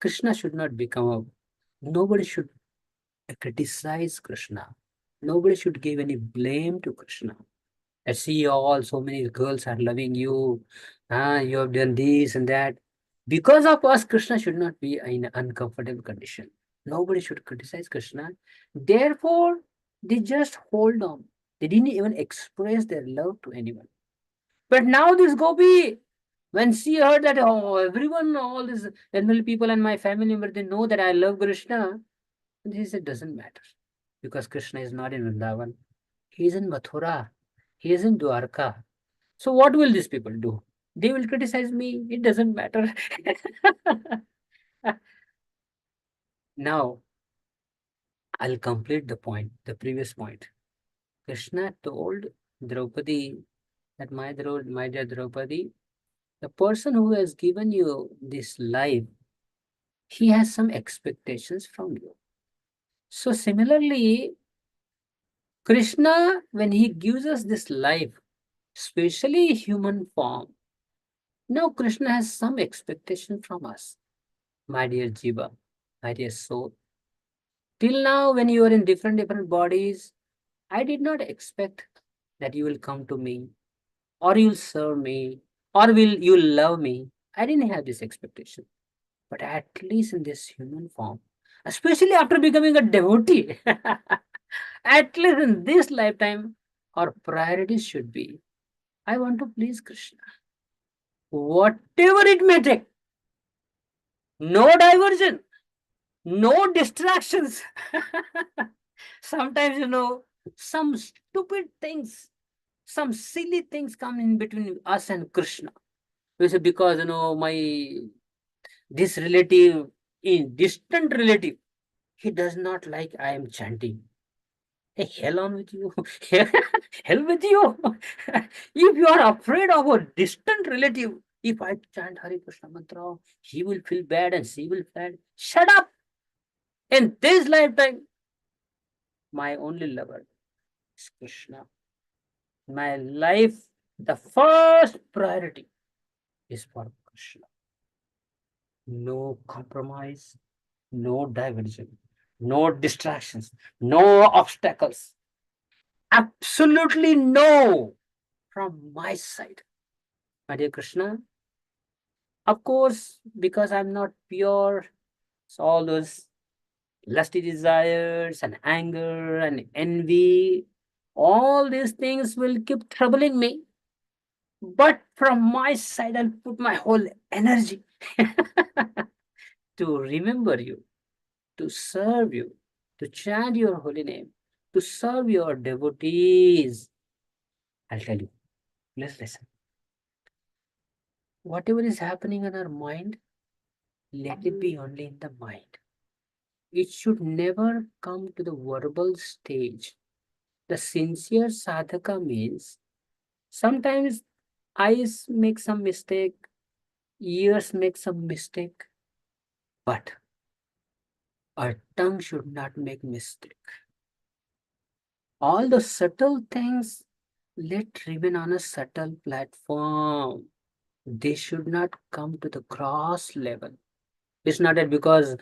Krishna should not become a, nobody should criticize Krishna. Nobody should give any blame to Krishna. I see all so many girls are loving you. You have done this and that. Because of us, Krishna should not be in an uncomfortable condition. Nobody should criticize Krishna. Therefore, they just hold on. They didn't even express their love to anyone. But now this gopi, when she heard that, oh, everyone, all these elderly people and my family member, they know that I love Krishna, and he said, doesn't matter. Because Krishna is not in Vrindavan. He is in Mathura. He is in Dwarka. So what will these people do? They will criticize me. It doesn't matter. Now, I'll complete the point, the previous point. Krishna told Draupadi that my dear Draupadi, the person who has given you this life, he has some expectations from you. So similarly, Krishna, when he gives us this life, especially human form, now Krishna has some expectation from us. My dear Jiva, my dear soul, till now when you are in different bodies, I did not expect that you will come to me, or you'll serve me, or will you love me. I didn't have this expectation. But at least in this human form, especially after becoming a devotee, at least in this lifetime, our priorities should be, I want to please Krishna. Whatever it may take, no diversion, no distractions. Sometimes, some stupid things, some silly things come in between us and Krishna. We say, because, this relative, in distant relative, he does not like I am chanting. Hey, hell on with you. Hell with you. If you are afraid of a distant relative, if I chant Hare Krishna mantra, he will feel bad and she will feel bad. Shut up. In this lifetime, my only lover is Krishna. My life, the first priority is for Krishna. No compromise, no diversion, no distractions, no obstacles. Absolutely no from my side. My dear Krishna, of course, because I'm not pure, so all those lusty desires and anger and envy, all these things will keep troubling me. But from my side, I'll put my whole energy to remember you, to serve you, to chant your holy name, to serve your devotees. I'll tell you, please listen. Whatever is happening in our mind, let it be only in the mind. It should never come to the verbal stage. The sincere sadhaka means sometimes eyes make some mistake, ears make some mistake, but our tongue should not make mistake. All the subtle things, let remain on a subtle platform. They should not come to the gross level. It's not that because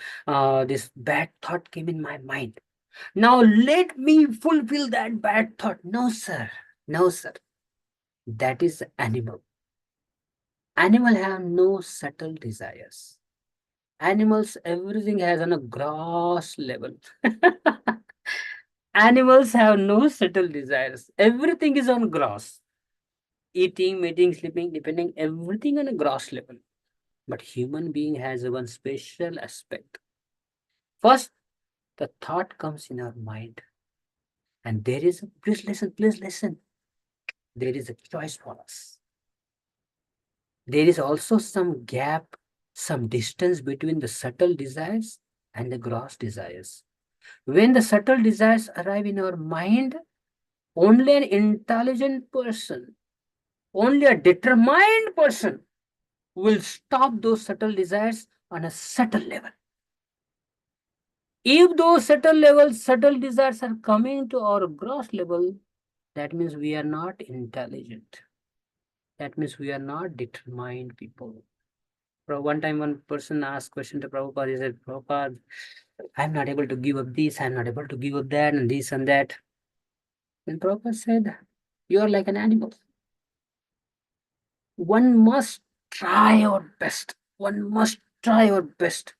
this bad thought came in my mind. Now let me fulfill that bad thought. No, sir. No, sir. That is animal. Animal have no subtle desires. Animals, everything has on a gross level. Animals have no subtle desires. Everything is on gross. Eating, mating, sleeping, depending, everything on a gross level. But human being has one special aspect. First, the thought comes in our mind. And there is, please listen. There is a choice for us. There is also some gap, some distance between the subtle desires and the gross desires. When the subtle desires arrive in our mind, only an intelligent person, only a determined person will stop those subtle desires on a subtle level. If those subtle desires are coming to our gross level, that means we are not intelligent. That means we are not determined people. One time, one person asked question to Prabhupada. He said, Prabhupada, I'm not able to give up this, I'm not able to give up that, and this and that. And Prabhupada said, you are like an animal. One must try our best. One must try our best.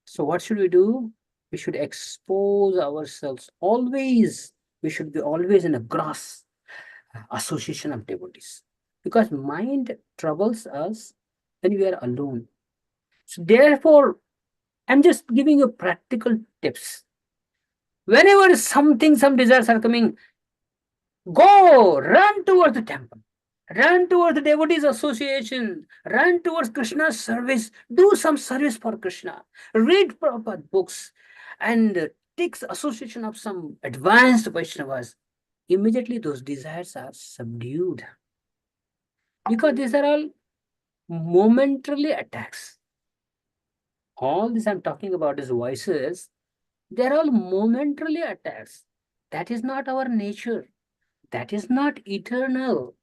So what should we do? We should expose ourselves always. We should be always in a gross association of devotees. Because mind troubles us when we are alone. So therefore, I'm just giving you practical tips. Whenever some desires are coming, go, run towards the temple. Run towards the devotees association. Run towards Krishna's service. Do some service for Krishna. Read proper books and take association of some advanced Vaishnavas. Immediately those desires are subdued. Because these are all momentarily attacks. All this I'm talking about is voices. They're all momentarily attacks. That is not our nature. That is not eternal.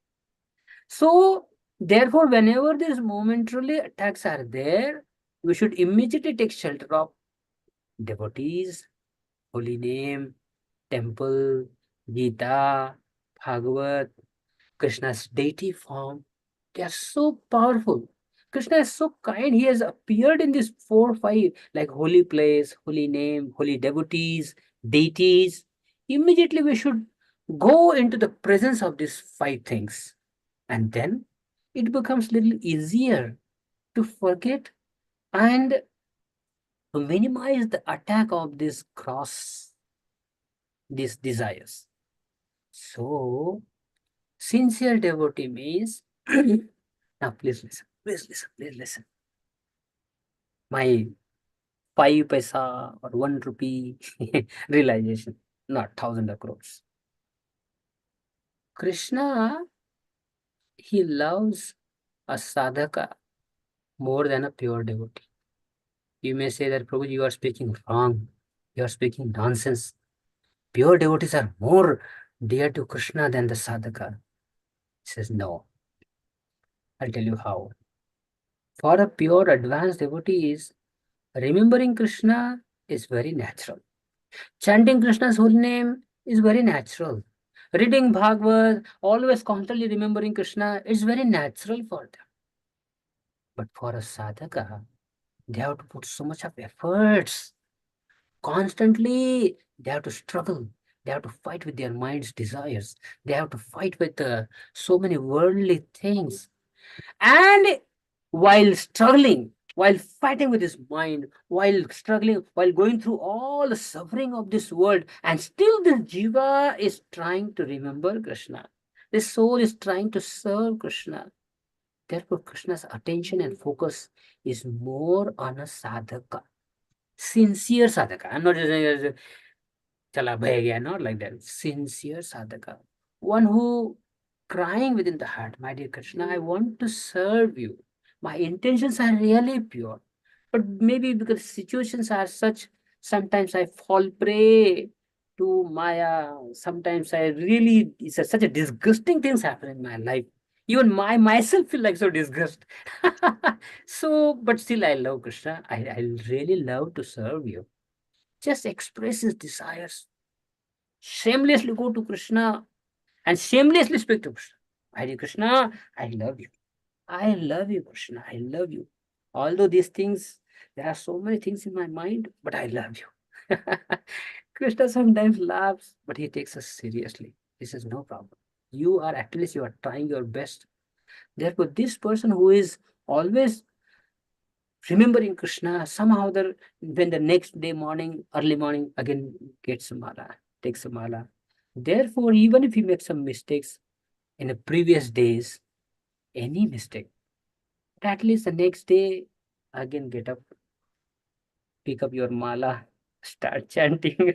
So, therefore, whenever these momentarily attacks are there, we should immediately take shelter of devotees, holy name, temple, Gita, Bhagavad, Krishna's deity form. They are so powerful. Krishna is so kind. He has appeared in these 4 5, like holy place, holy name, holy devotees, deities. Immediately we should go into the presence of these 5 things. And then it becomes little easier to forget and to minimize the attack of these desires. So, sincere devotee means, now please listen. My 5 paisa or 1 rupee realization, not thousand of crores. Krishna, he loves a sadhaka more than a pure devotee. You may say that, Prabhu, you are speaking wrong. You are speaking nonsense. Pure devotees are more dear to Krishna than the sadhaka. He says, no. I'll tell you how. For a pure advanced devotee, remembering Krishna is very natural. Chanting Krishna's holy name is very natural. Reading Bhagavad, always constantly remembering Krishna is very natural for them. But for a sadhaka, they have to put so much of efforts. Constantly, they have to struggle. They have to fight with their mind's desires. They have to fight with so many worldly things. And while struggling, while fighting with his mind, while struggling, while going through all the suffering of this world, and still this jiva is trying to remember Krishna. This soul is trying to serve Krishna. Therefore, Krishna's attention and focus is more on a sadhaka, sincere sadhaka. I'm not just saying, chala bhai gaya, not like that. Sincere sadhaka. One who crying within the heart, my dear Krishna, I want to serve you. My intentions are really pure. But maybe because situations are such, sometimes I fall prey to Maya. Sometimes I really, such a disgusting things happen in my life. Even myself feel like so disgust. So, but still I love Krishna. I really love to serve you. Just express his desires. Shamelessly go to Krishna and shamelessly speak to Krishna. Hare Krishna, I love you. I love you, Krishna. I love you. Although these things, there are so many things in my mind, but I love you. Krishna sometimes laughs, but he takes us seriously. He says, no problem. You are, at least you are trying your best. Therefore, this person who is always remembering Krishna, somehow when the next day morning, early morning, again gets a mala, takes a mala. Therefore, even if you make some mistakes in the previous days, any mistake, but at least the next day, again get up, pick up your mala, start chanting.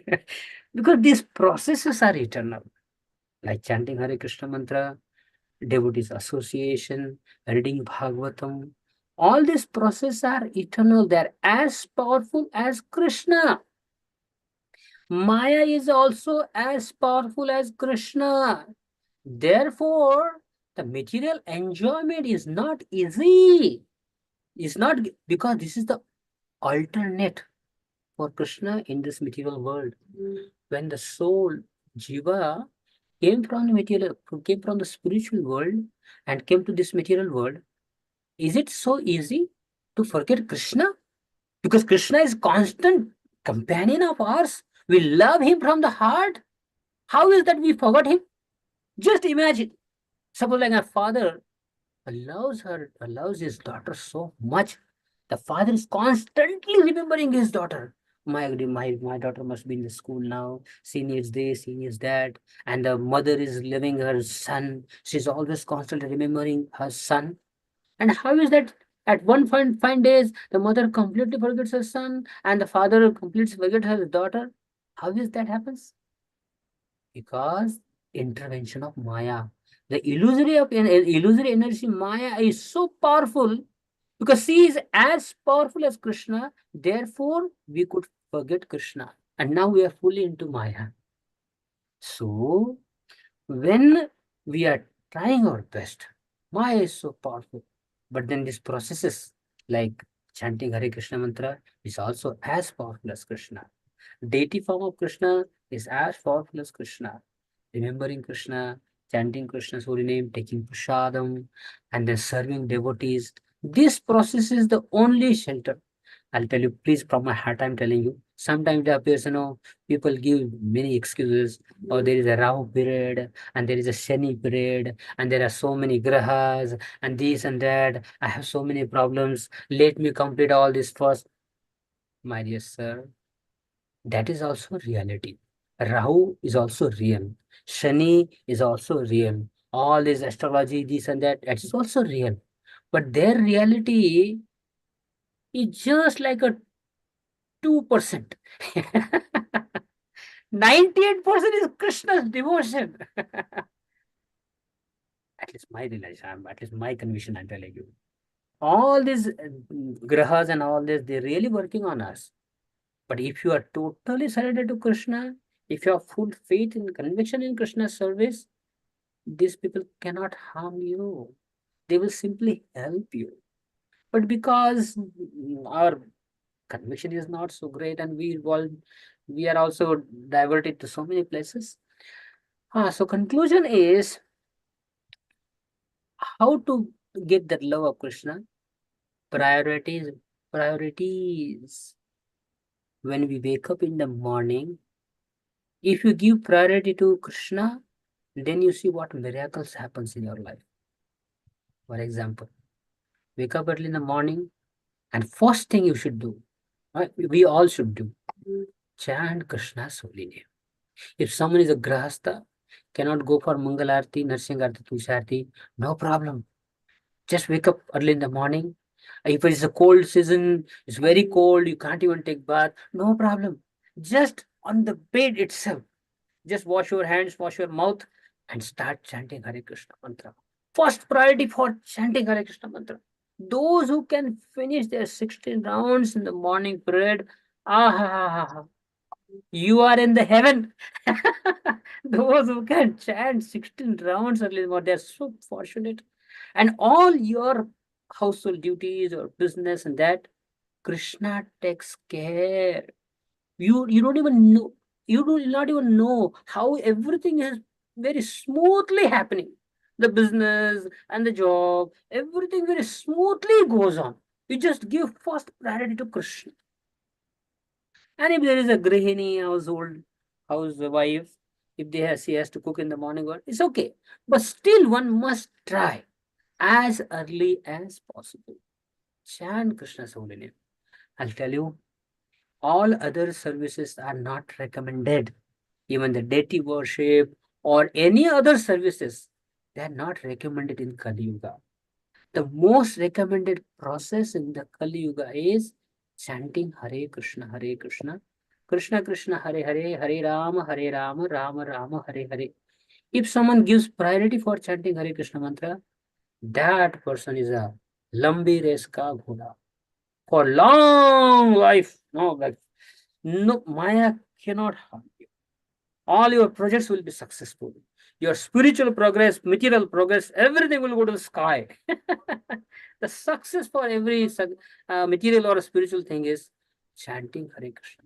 Because these processes are eternal. Like chanting Hare Krishna mantra, devotees association, reading Bhagavatam. All these processes are eternal. They are as powerful as Krishna. Maya is also as powerful as Krishna. Therefore, the material enjoyment is not easy. It's not because this is the alternate for Krishna in this material world. When the soul, Jiva, came from the spiritual world and came to this material world, is it so easy to forget Krishna? Because Krishna is constant companion of ours. We love him from the heart. How is that we forgot him? Just imagine. Suppose like a father allows his daughter so much. The father is constantly remembering his daughter. My daughter must be in the school now. She needs this, she needs that. And the mother is loving her son. She's always constantly remembering her son. And how is that at one fine days the mother completely forgets her son and the father completely forgets her daughter? How is that happens? Because intervention of Maya. The illusory energy Maya is so powerful because she is as powerful as Krishna. Therefore, we could forget Krishna. And now we are fully into Maya. So, when we are trying our best, Maya is so powerful. But then these processes like chanting Hare Krishna mantra is also as powerful as Krishna. Deity form of Krishna is as powerful as Krishna. Remembering Krishna, chanting Krishna's holy name, taking prasadam, and then serving devotees. This process is the only shelter. I'll tell you, please, from my heart, I'm telling you. Sometimes it appears, people give many excuses. Oh, there is a Rahu period, and there is a Shani period, and there are so many grahas, and this and that. I have so many problems. Let me complete all this first. My dear sir, that is also reality. Rahu is also real. Shani is also real. All this astrology, this and that is also real. But their reality is just like a 2%. 98% is Krishna's devotion. At least my realization, at least my conviction, I'm telling you. All these grahas and all this, they're really working on us. But if you are totally surrendered to Krishna, if you have full faith and conviction in Krishna's service, these people cannot harm you. They will simply help you. But because our conviction is not so great and we are also diverted to so many places. So conclusion is how to get that love of Krishna. Priorities, priorities. When we wake up in the morning, if you give priority to Krishna, then you see what miracles happens in your life. For example, wake up early in the morning and first thing you should do, right? We all should do, chant Krishna's holy name. If someone is a grahastha, cannot go for Mangalarti, Narsingarti, Tusharti, no problem. Just wake up early in the morning. If it is a cold season, it's very cold, you can't even take bath, no problem. Just on the bed itself, just wash your hands, wash your mouth, and start chanting Hare Krishna mantra. First priority for chanting Hare Krishna mantra. Those who can finish their 16 rounds in the morning period, ah, you are in the heaven. Those who can chant 16 rounds early, they're so fortunate. And all your household duties or business and that, Krishna takes care. You don't even know, you do not even know how everything is very smoothly happening. The business and the job, everything very smoothly goes on. You just give first priority to Krishna. And if there is a grihini housewife, if she has to cook in the morning, it's okay. But still one must try as early as possible. Chant Krishna's holy name. I'll tell you, all other services are not recommended. Even the deity worship or any other services, they are not recommended in Kali Yuga. The most recommended process in the Kali Yuga is chanting Hare Krishna, Hare Krishna, Krishna Krishna, Hare Hare, Hare Rama, Hare Rama, Rama Rama, Hare Hare. If someone gives priority for chanting Hare Krishna mantra, that person is a lambi race ka ghoda. For long life, no, Maya cannot harm you. All your projects will be successful. Your spiritual progress, material progress, everything will go to the sky. The success for every material or spiritual thing is chanting Hare Krishna.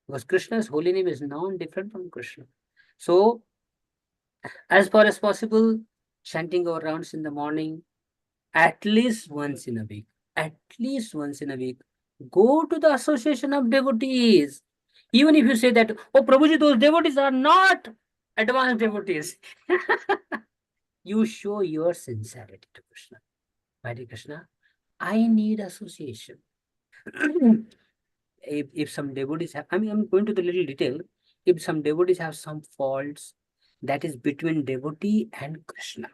Because Krishna's holy name is non-different from Krishna. So, as far as possible, chanting our rounds in the morning, at least once in a week. At least once in a week. Go to the association of devotees. Even if you say that, oh Prabhuji, those devotees are not advanced devotees. You show your sincerity to Krishna. Hare Krishna, I need association. If some devotees have, I'm going to the little detail. If some devotees have some faults, that is between devotee and Krishna.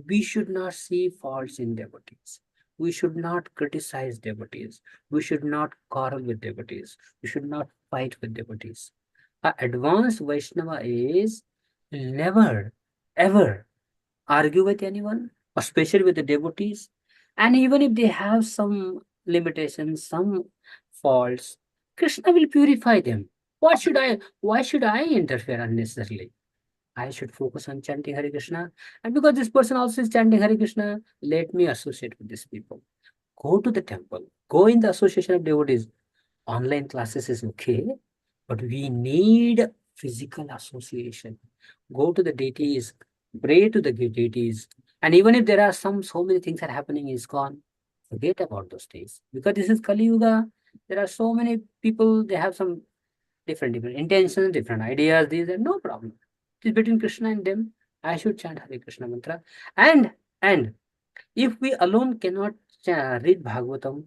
We should not see faults in devotees. We should not criticize devotees. We should not quarrel with devotees. We should not fight with devotees. A advanced Vaishnava is never, ever argue with anyone, especially with the devotees. And even if they have some limitations, some faults, Krishna will purify them. Why should I interfere unnecessarily? I should focus on chanting Hare Krishna. And because this person also is chanting Hare Krishna, let me associate with these people. Go to the temple. Go in the association of devotees. Online classes is okay, but we need physical association. Go to the deities, pray to the deities. And even if there are so many things are happening in ISKCON, forget about those things. Because this is Kali Yuga, there are so many people, they have some different intentions, different ideas, these are no problem. It is between Krishna and them. I should chant Hare Krishna mantra. And if we alone cannot read Bhagavatam,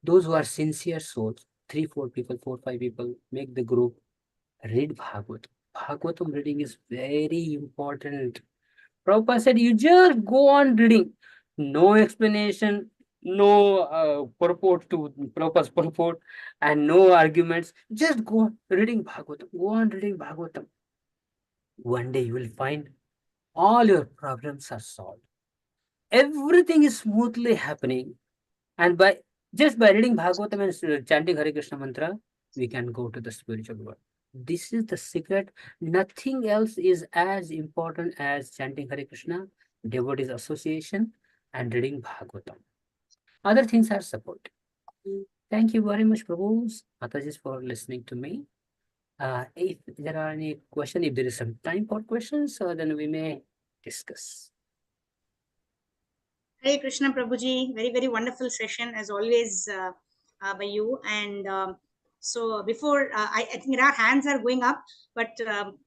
those who are sincere souls, 3, 4 people, 4, 5 people, make the group, read Bhagavatam. Bhagavatam reading is very important. Prabhupada said, you just go on reading. No explanation, no purport to Prabhupada's purport, and no arguments. Just go on reading Bhagavatam. Go on reading Bhagavatam. One day you will find all your problems are solved. Everything is smoothly happening. And just by reading Bhagavatam and chanting Hare Krishna mantra, we can go to the spiritual world. This is the secret. Nothing else is as important as chanting Hare Krishna, devotees association, and reading Bhagavatam. Other things are support. Thank you very much, Prabhu, Mataji, for listening to me. If there are any questions, if there is some time for questions, then we may discuss. Hare Krishna Prabhuji, very, very wonderful session as always by you. And so before, I think our hands are going up, but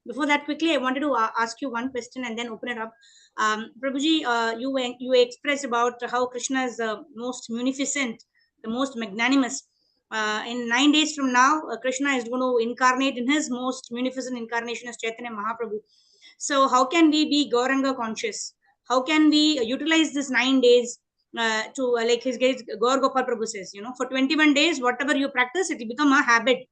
before that, quickly, I wanted to ask you one question and then open it up. Prabhuji, you expressed about how Krishna is the most munificent, the most magnanimous. In 9 days from now, Krishna is going to incarnate in his most munificent incarnation as Chaitanya Mahaprabhu. So how can we be Gauranga conscious? How can we utilize this 9 days to like his guys Gaur Gopal Prabhu says, for 21 days, whatever you practice, it will become a habit.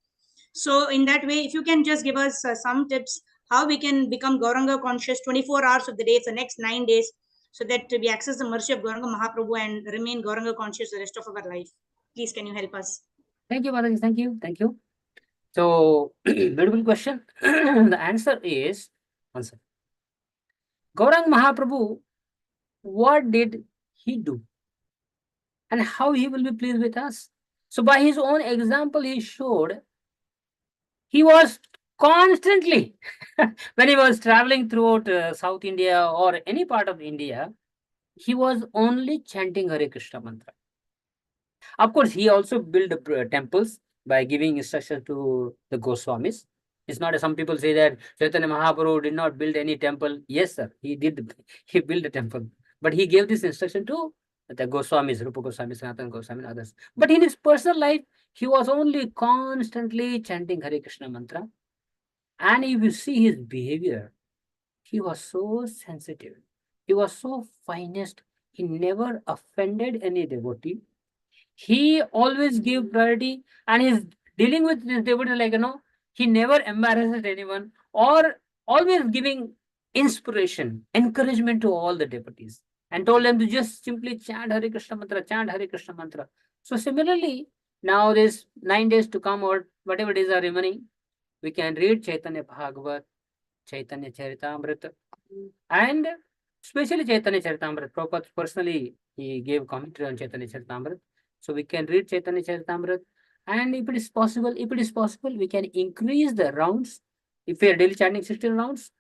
So in that way, if you can just give us some tips, how we can become Gauranga conscious 24 hours of the day for the next 9 days, so that we access the mercy of Gauranga Mahaprabhu and remain Gauranga conscious the rest of our life. Please, can you help us? Thank you, Mataji. Thank you. Thank you. So, beautiful question. The answer is, Gaurang Mahaprabhu, what did he do? And how he will be pleased with us? So, by his own example, he showed he was constantly, when he was traveling throughout South India or any part of India, he was only chanting Hare Krishna mantra. Of course, he also built temples by giving instruction to the Goswamis. It's not as some people say that Chaitanya Mahaprabhu did not build any temple. Yes, sir, he did. He built a temple. But he gave this instruction to the Goswamis, Rupa Goswami, Sanatana Goswami, and others. But in his personal life, he was only constantly chanting Hare Krishna mantra. And if you see his behavior, he was so sensitive. He was so finest. He never offended any devotee. He always gave priority, and he's dealing with this devotee like, he never embarrasses anyone, or always giving inspiration, encouragement to all the devotees, and told them to just simply chant Hare Krishna mantra, chant Hare Krishna mantra. So similarly, now this 9 days to come, or whatever days are remaining, we can read Chaitanya Bhagavat, Chaitanya Charitamrita, and especially Chaitanya Charitamrita. Prabhupada personally, he gave commentary on Chaitanya Charitamrita. So we can read Chaitanya Charitamrita, and if it is possible, we can increase the rounds. If we are daily chanting 16 rounds,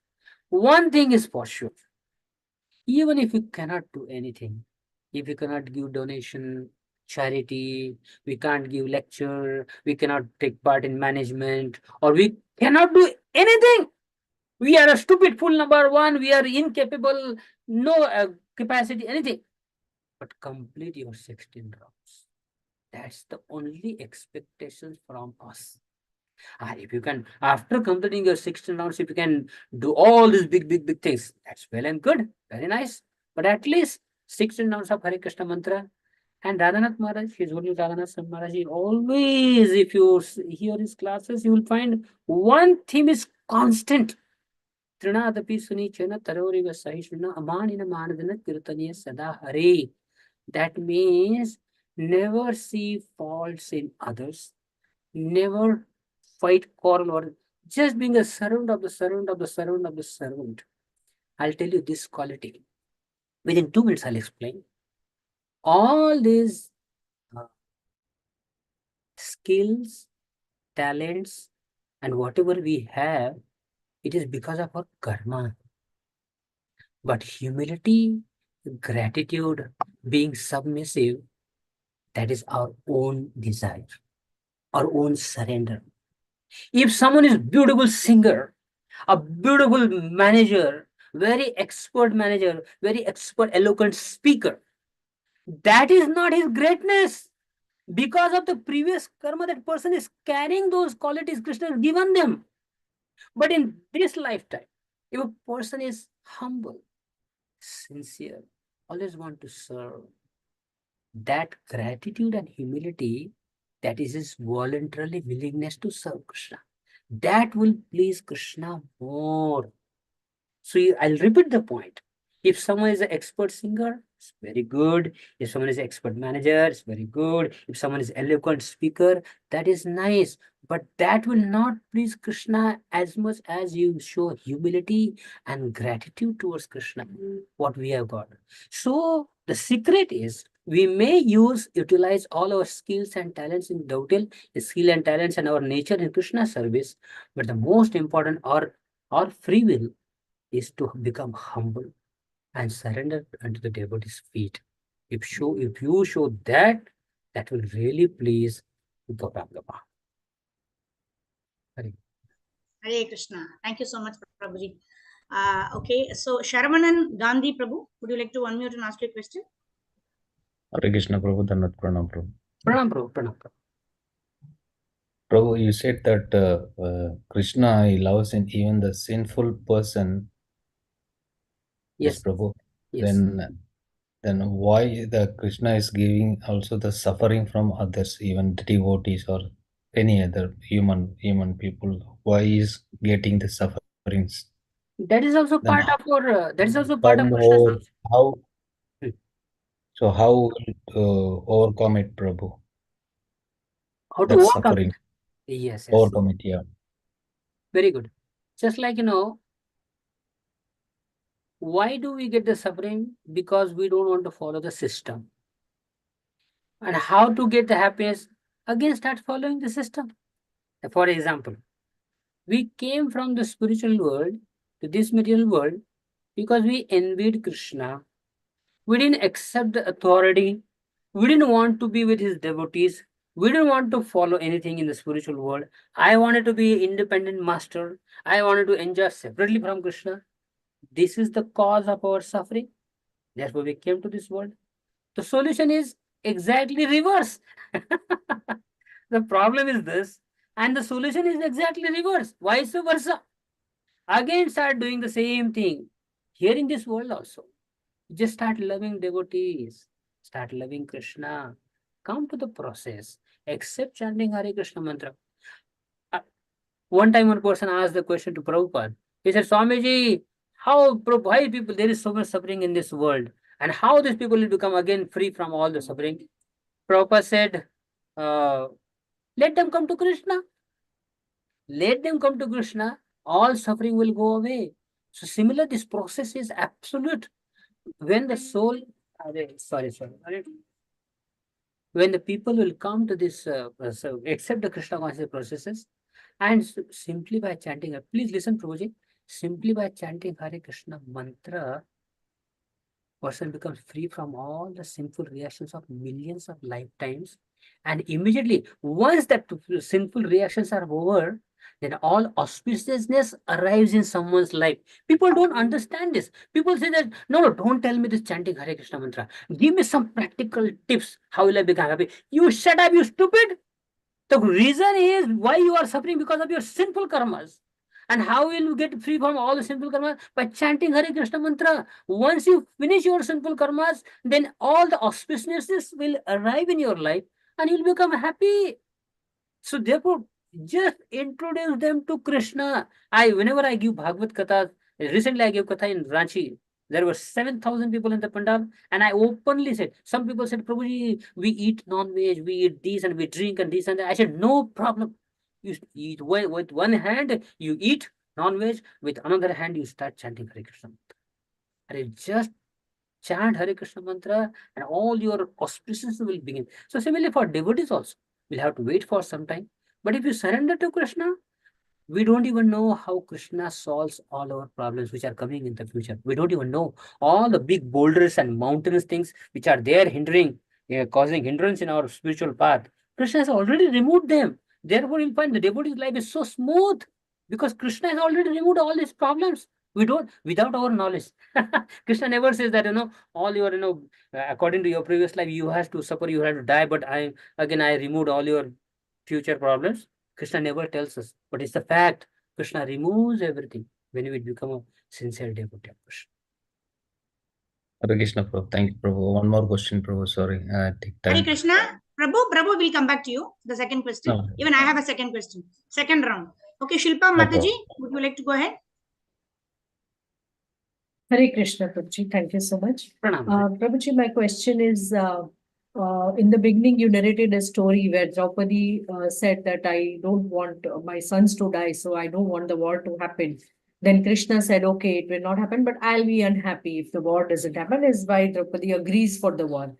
one thing is for sure. Even if we cannot do anything, if we cannot give donation, charity, we can't give lecture, we cannot take part in management, or we cannot do anything. We are a stupid fool, number one. We are incapable, no capacity, anything. But complete your 16 rounds. That's the only expectation from us. And if you can, after completing your 16 rounds, if you can do all these big things, that's well and good. Very nice. But at least 16 rounds of Hare Krishna mantra. And Radhanath Maharaj, His Holy Radhanath Maharaj, he always, if you hear his classes, you will find one theme is constant. Trinadapi Sunichana Taroriva Sahishuna Amanina Manadana Kirtaniya Sada Hare. That means never see faults in others, never fight, quarrel, or just being a servant of the servant of the servant of the servant. I'll tell you this quality. Within 2 minutes, I'll explain. All these skills, talents, and whatever we have, it is because of our karma. But humility, gratitude, being submissive, that is our own desire, our own surrender. If someone is beautiful singer, a beautiful manager, very expert manager, very expert eloquent speaker, that is not his greatness. Because of the previous karma, that person is carrying those qualities Krishna has given them. But in this lifetime, if a person is humble, sincere, always want to serve, that gratitude and humility, that is his voluntarily willingness to serve Krishna, that will please Krishna more. So I'll repeat the point. If someone is an expert singer, it's very good. If someone is an expert manager, it's very good. If someone is eloquent speaker, that is nice. But that will not please Krishna as much as you show humility and gratitude towards Krishna, what we have got. So the secret is we may utilize all our skills and talents in total, skill and talents and our nature in Krishna service. But the most important, our free will, is to become humble and surrender unto the devotee's feet. If you show that, that will really please Gauranga. Hare Krishna. Thank you so much, Prabhuji. Okay, so Sharavanan Gandhi Prabhu, would you like to unmute and ask your question? Hare Krishna Prabhu, Dhanat Pranam Prabhu. Pranam Prabhu, Pranam Prabhu. Prabhu, you said that Krishna, he loves even the sinful person. Yes, Yes, Prabhu. yes. Then why the Krishna is giving also the suffering from others, even the devotees or any other human people? Why is getting the sufferings? That is also Then part of our. That is also how part of Krishna's more nature. how Hmm. so how will overcome it, Prabhu? How to That overcome it? suffering, Yes, yes. overcome it, yeah. Very good. Just like why do we get the suffering? Because we don't want to follow the system. And how to get the happiness? Again, start following the system. For example, we came from the spiritual world to this material world because we envied Krishna. We didn't accept the authority. We didn't want to be with his devotees. We didn't want to follow anything in the spiritual world. I wanted to be an independent master. I wanted to enjoy separately from Krishna. This is the cause of our suffering. That's why we came to this world. The solution is exactly reverse. The problem is this, and the solution is exactly reverse, vice versa. Again, start doing the same thing. Here in this world also, just start loving devotees, start loving Krishna. Come to the process. Accept chanting Hare Krishna mantra. Uh, One time, one person asked the question to Prabhupada. He said, Swamiji, why people, there is so much suffering in this world, and how these people will become again free from all the suffering? Prabhupada said, uh, let them come to Krishna. Let them come to Krishna, all suffering will go away. So similar, this process is absolute. When the soul, sorry. When the people will come to this, so accept the Krishna consciousness processes, and simply by chanting, please listen, Prabhuji, simply by chanting Hare Krishna mantra, person becomes free from all the sinful reactions of millions of lifetimes. And immediately, once that sinful reactions are over, then all auspiciousness arrives in someone's life. People don't understand this. People say that, no, don't tell me this chanting Hare Krishna mantra. Give me some practical tips. How will I become happy? You shut up, you stupid. The reason is why you are suffering because of your sinful karmas. And how will you get free from all the sinful karmas? By chanting Hare Krishna mantra. Once you finish your sinful karmas, then all the auspiciousness will arrive in your life and you'll become happy. So therefore, just introduce them to Krishna. Whenever I give Bhagavad Katha, recently I gave Katha in Ranchi. There were 7,000 people in the Pandal, and I openly said, some people said, Prabhuji, we eat non-veg, we eat this and we drink and this and that. I said, no problem. You eat with one hand, you eat non-veg, with another hand, you start chanting Hare Krishna. And just chant Hare Krishna mantra, and all your auspices will begin. So similarly for devotees also, we'll have to wait for some time. But if you surrender to Krishna, we don't even know how Krishna solves all our problems which are coming in the future. We don't even know all the big boulders and mountainous things which are there hindering, causing hindrance in our spiritual path. Krishna has already removed them. Therefore, you'll find the devotee's life is so smooth because Krishna has already removed all these problems. We don't, without our knowledge. Krishna never says that, all your, according to your previous life, you have to suffer, you have to die, but I removed all your future problems. Krishna never tells us, but it's the fact. Krishna removes everything when we become a sincere devotee of Krishna. Hare Krishna, Prabhu. Thank you, Prabhu. One more question, Prabhu. Sorry, take Hare time. Krishna. Prabhu will come back to you. The second question. No, Even I have a second question. Second round. Okay, Shilpa no Mataji, problem. would you like to go ahead? Hare Krishna, Prabhuji. Thank you so much. Pranam. Prabhuji, my question is, in the beginning, you narrated a story where Draupadi said that I don't want my sons to die, so I don't want the war to happen. Then Krishna said, okay, it will not happen, but I'll be unhappy if the war doesn't happen, is why Draupadi agrees for the war.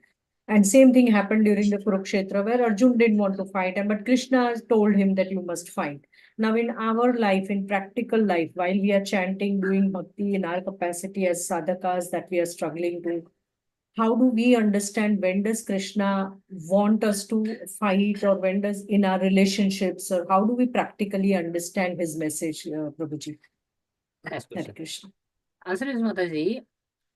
And same thing happened during the Kurukshetra, where Arjun didn't want to fight, but Krishna told him that you must fight. Now, in our life, in practical life, while we are chanting, doing bhakti in our capacity as sadhakas that we are struggling to, how do we understand when does Krishna want us to fight, or when does in our relationships, or how do we practically understand his message, Prabhuji? Nice Hare question. Krishna. Answer is, Mataji,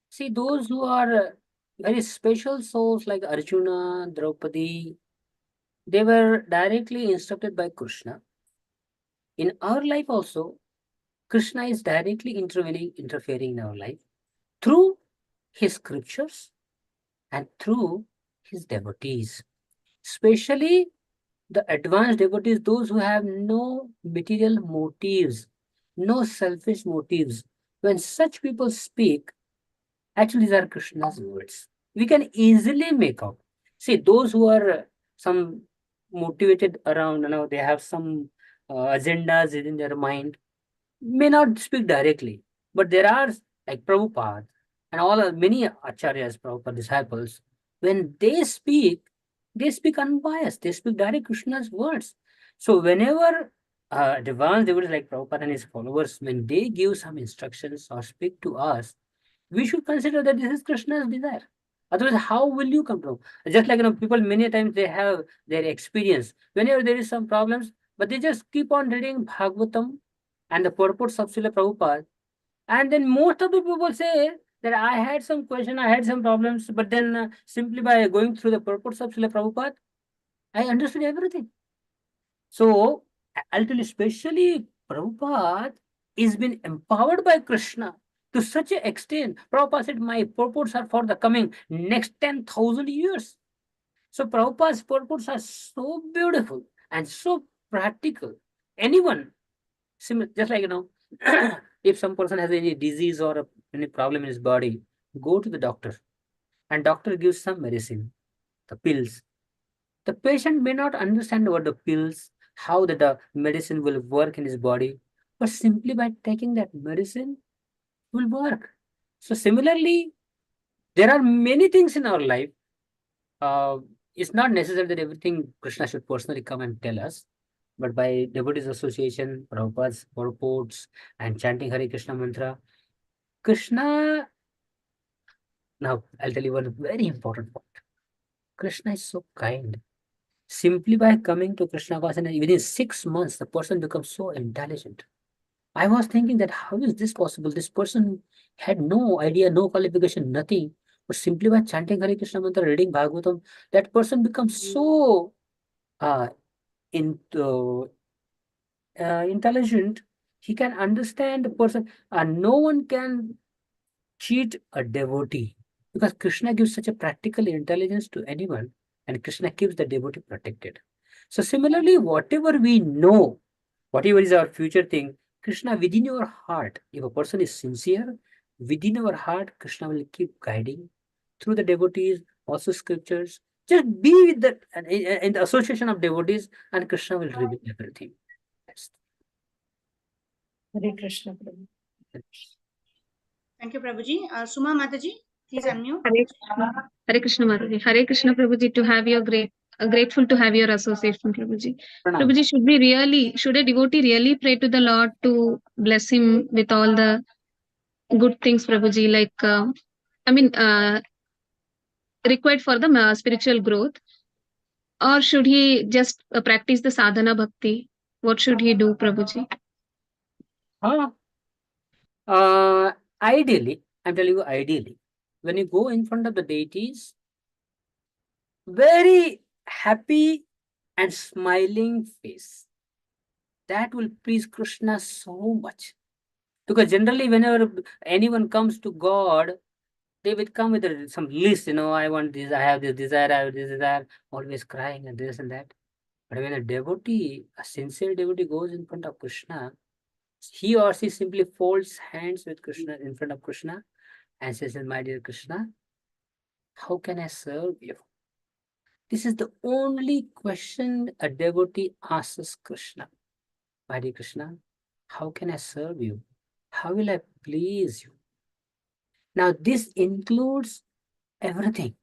see, those who are very special souls like Arjuna, Draupadi, they were directly instructed by Krishna. In our life also, Krishna is directly interfering in our life through his scriptures and through his devotees. Especially the advanced devotees, those who have no material motives, no selfish motives. When such people speak, actually these are Krishna's words. We can easily make out. See, those who are some motivated around, they have some agendas within their mind, may not speak directly, but there are like Prabhupada and many acharyas, Prabhupada disciples. When they speak unbiased. They speak direct Krishna's words. So whenever advanced devotees like Prabhupada and his followers, when they give some instructions or speak to us, we should consider that this is Krishna's desire. Otherwise, how will you come to? Just like people many times they have their experience. Whenever there is some problems, but they just keep on reading Bhagavatam and the purports of Srila Prabhupada. And then most of the people say that I had some question, I had some problems, but then simply by going through the purports of Srila Prabhupada, I understood everything. So, I'll tell you, especially Prabhupada is been empowered by Krishna to such an extent. Prabhupada said, my purports are for the coming next 10,000 years. So, Prabhupada's purports are so beautiful and so practical. Anyone, just like, if some person has any disease or any problem in his body, go to the doctor and doctor gives some medicine, the pills. The patient may not understand what the pills, how the medicine will work in his body, but simply by taking that medicine will work. So similarly, there are many things in our life. It's not necessary that everything Krishna should personally come and tell us, but by devotees association, Prabhupada's purports, and chanting Hare Krishna mantra, Krishna. Now I'll tell you one very important point. Krishna is so kind. Simply by coming to Krishna consciousness, within 6 months, the person becomes so intelligent. I was thinking that how is this possible? This person had no idea, no qualification, nothing. But simply by chanting Hare Krishna mantra, reading Bhagavatam, that person becomes so uh, into, intelligent. He can understand the person. No one can cheat a devotee because Krishna gives such a practical intelligence to anyone, and Krishna keeps the devotee protected. So similarly, whatever we know, whatever is our future thing, Krishna within your heart, if a person is sincere, within our heart, Krishna will keep guiding through the devotees, also scriptures. Just be with the in the association of devotees, and Krishna will reveal everything. Yes. Hare Krishna, Prabhu. Thank you, Prabhuji. Suma Mataji, please unmute. Hare Krishna Mataji. Hare Krishna Prabhuji, to have your grateful to have your association, Prabhuji. Pranam. Prabhuji, should a devotee really pray to the Lord to bless him with all the good things, Prabhuji, like, required for the spiritual growth? Or should he just practice the sadhana bhakti? What should he do, Prabhuji? Ideally, I'm telling you, ideally, when you go in front of the deities, very happy and smiling face, that will please Krishna so much. Because generally, whenever anyone comes to God, they will come with some list, I want this, I have this desire, I have this desire, always crying and this and that. But when a devotee, a sincere devotee goes in front of Krishna, he or she simply folds hands with Krishna in front of Krishna and says, my dear Krishna, how can I serve you? This is the only question a devotee asks Krishna. My dear Krishna, how can I serve you? How will I please you? Now, this includes everything.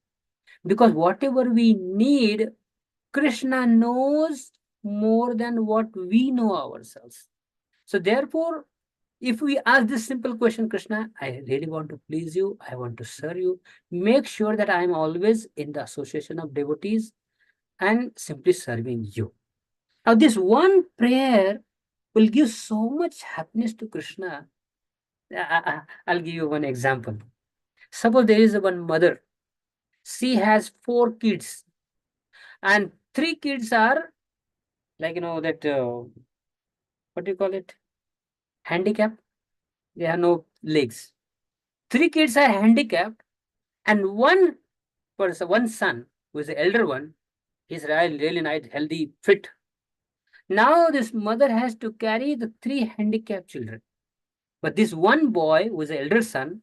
Because whatever we need, Krishna knows more than what we know ourselves. So therefore, if we ask this simple question, Krishna, I really want to please you, I want to serve you, make sure that I am always in the association of devotees and simply serving you. Now, this one prayer will give so much happiness to Krishna. I'll give you one example. Suppose there is one mother. She has 4 kids, and 3 kids are like, that, what do you call it? Handicap. They have no legs. 3 kids are handicapped, and one son, who is the elder one, he's really nice, healthy, fit. Now this mother has to carry the 3 handicapped children. But this one boy, who is the elder son,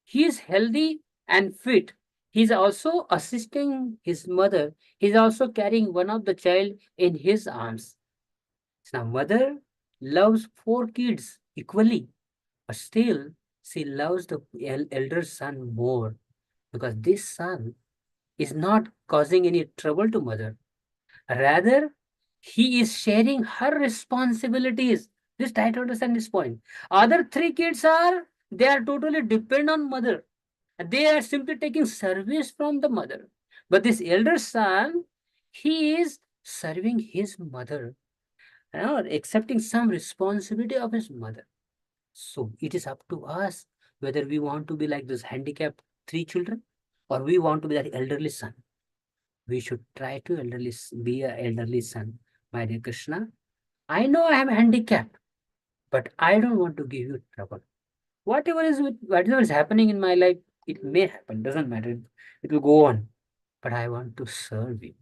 he is healthy and fit. He's also assisting his mother. He's also carrying one of the child in his arms. So now mother loves 4 kids equally, but still she loves the elder son more because this son is not causing any trouble to mother. Rather, he is sharing her responsibilities. This try to understand this point. Other 3 kids they are totally dependent on mother. They are simply taking service from the mother. But this elder son, he is serving his mother, accepting some responsibility of his mother. So it is up to us whether we want to be like this handicapped 3 children, or we want to be that elderly son. We should try to be an elderly son. My dear Krishna, I know I am handicapped, but I don't want to give you trouble. Whatever is happening in my life, it may happen, doesn't matter. It will go on, but I want to serve you.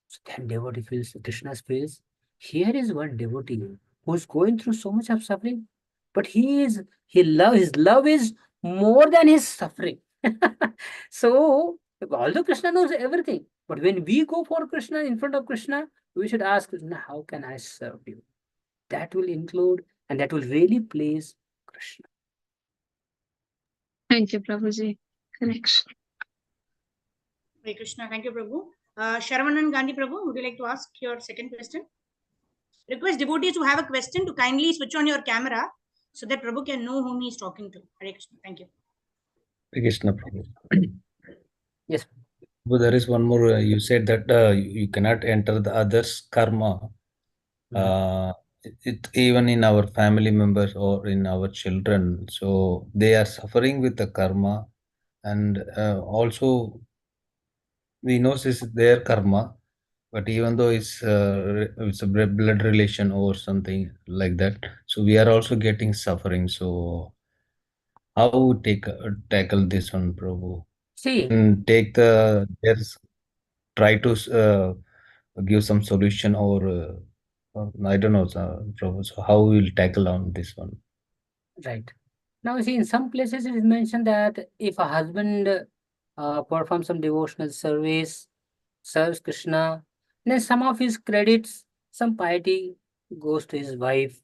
So then devotee feels, Krishna feels, here is one devotee who's going through so much of suffering, but his love is more than his suffering. So although Krishna knows everything, but when we go for Krishna, in front of Krishna, we should ask Krishna, how can I serve you? That will include and that will really please Krishna. Thank you, Prabhuji. Correct. Hare Krishna. Thank you, Prabhu. Sharavanan Gandhi Prabhu, would you like to ask your second question? Request devotees who have a question to kindly switch on your camera so that Prabhu can know whom he is talking to. Hare Krishna. Thank you. Hare Krishna, Prabhu. Yes. But there is one more. You said that you cannot enter the others' karma. It even in our family members or in our children. So they are suffering with the karma, and also we know this is their karma. But even though it's a blood relation or something like that, so we are also getting suffering. So how tackle this one, Prabhu? See, Take there's try to give some solution or I don't know, Prabhu. So how we will tackle on this one? right. Now, see, in some places it is mentioned that if a husband performs some devotional service, serves Krishna, then some of his credits, some piety goes to his wife.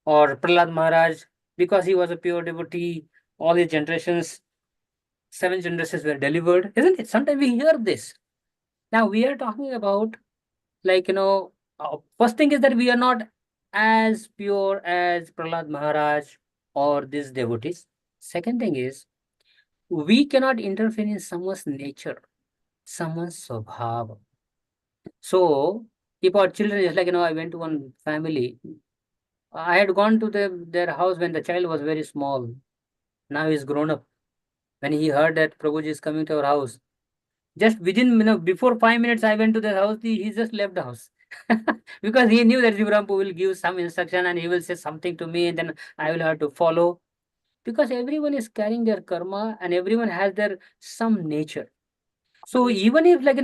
Or Prahlad Maharaj, because he was a pure devotee, all his generations, 7 generations were delivered, isn't it? Sometimes we hear this. Now we are talking about, like, first thing is that we are not as pure as Prahlad Maharaj or these devotees. Second thing is, we cannot interfere in someone's nature, someone's swabhava. So, if our children is like, I went to one family, I had gone to their house when the child was very small. Now he's grown up. When he heard that Prabhuji is coming to our house, just within, before 5 minutes, I went to their house. He just left the house because he knew that Shivram will give some instruction and he will say something to me, and then I will have to follow. Because everyone is carrying their karma and everyone has their some nature. So even if, like,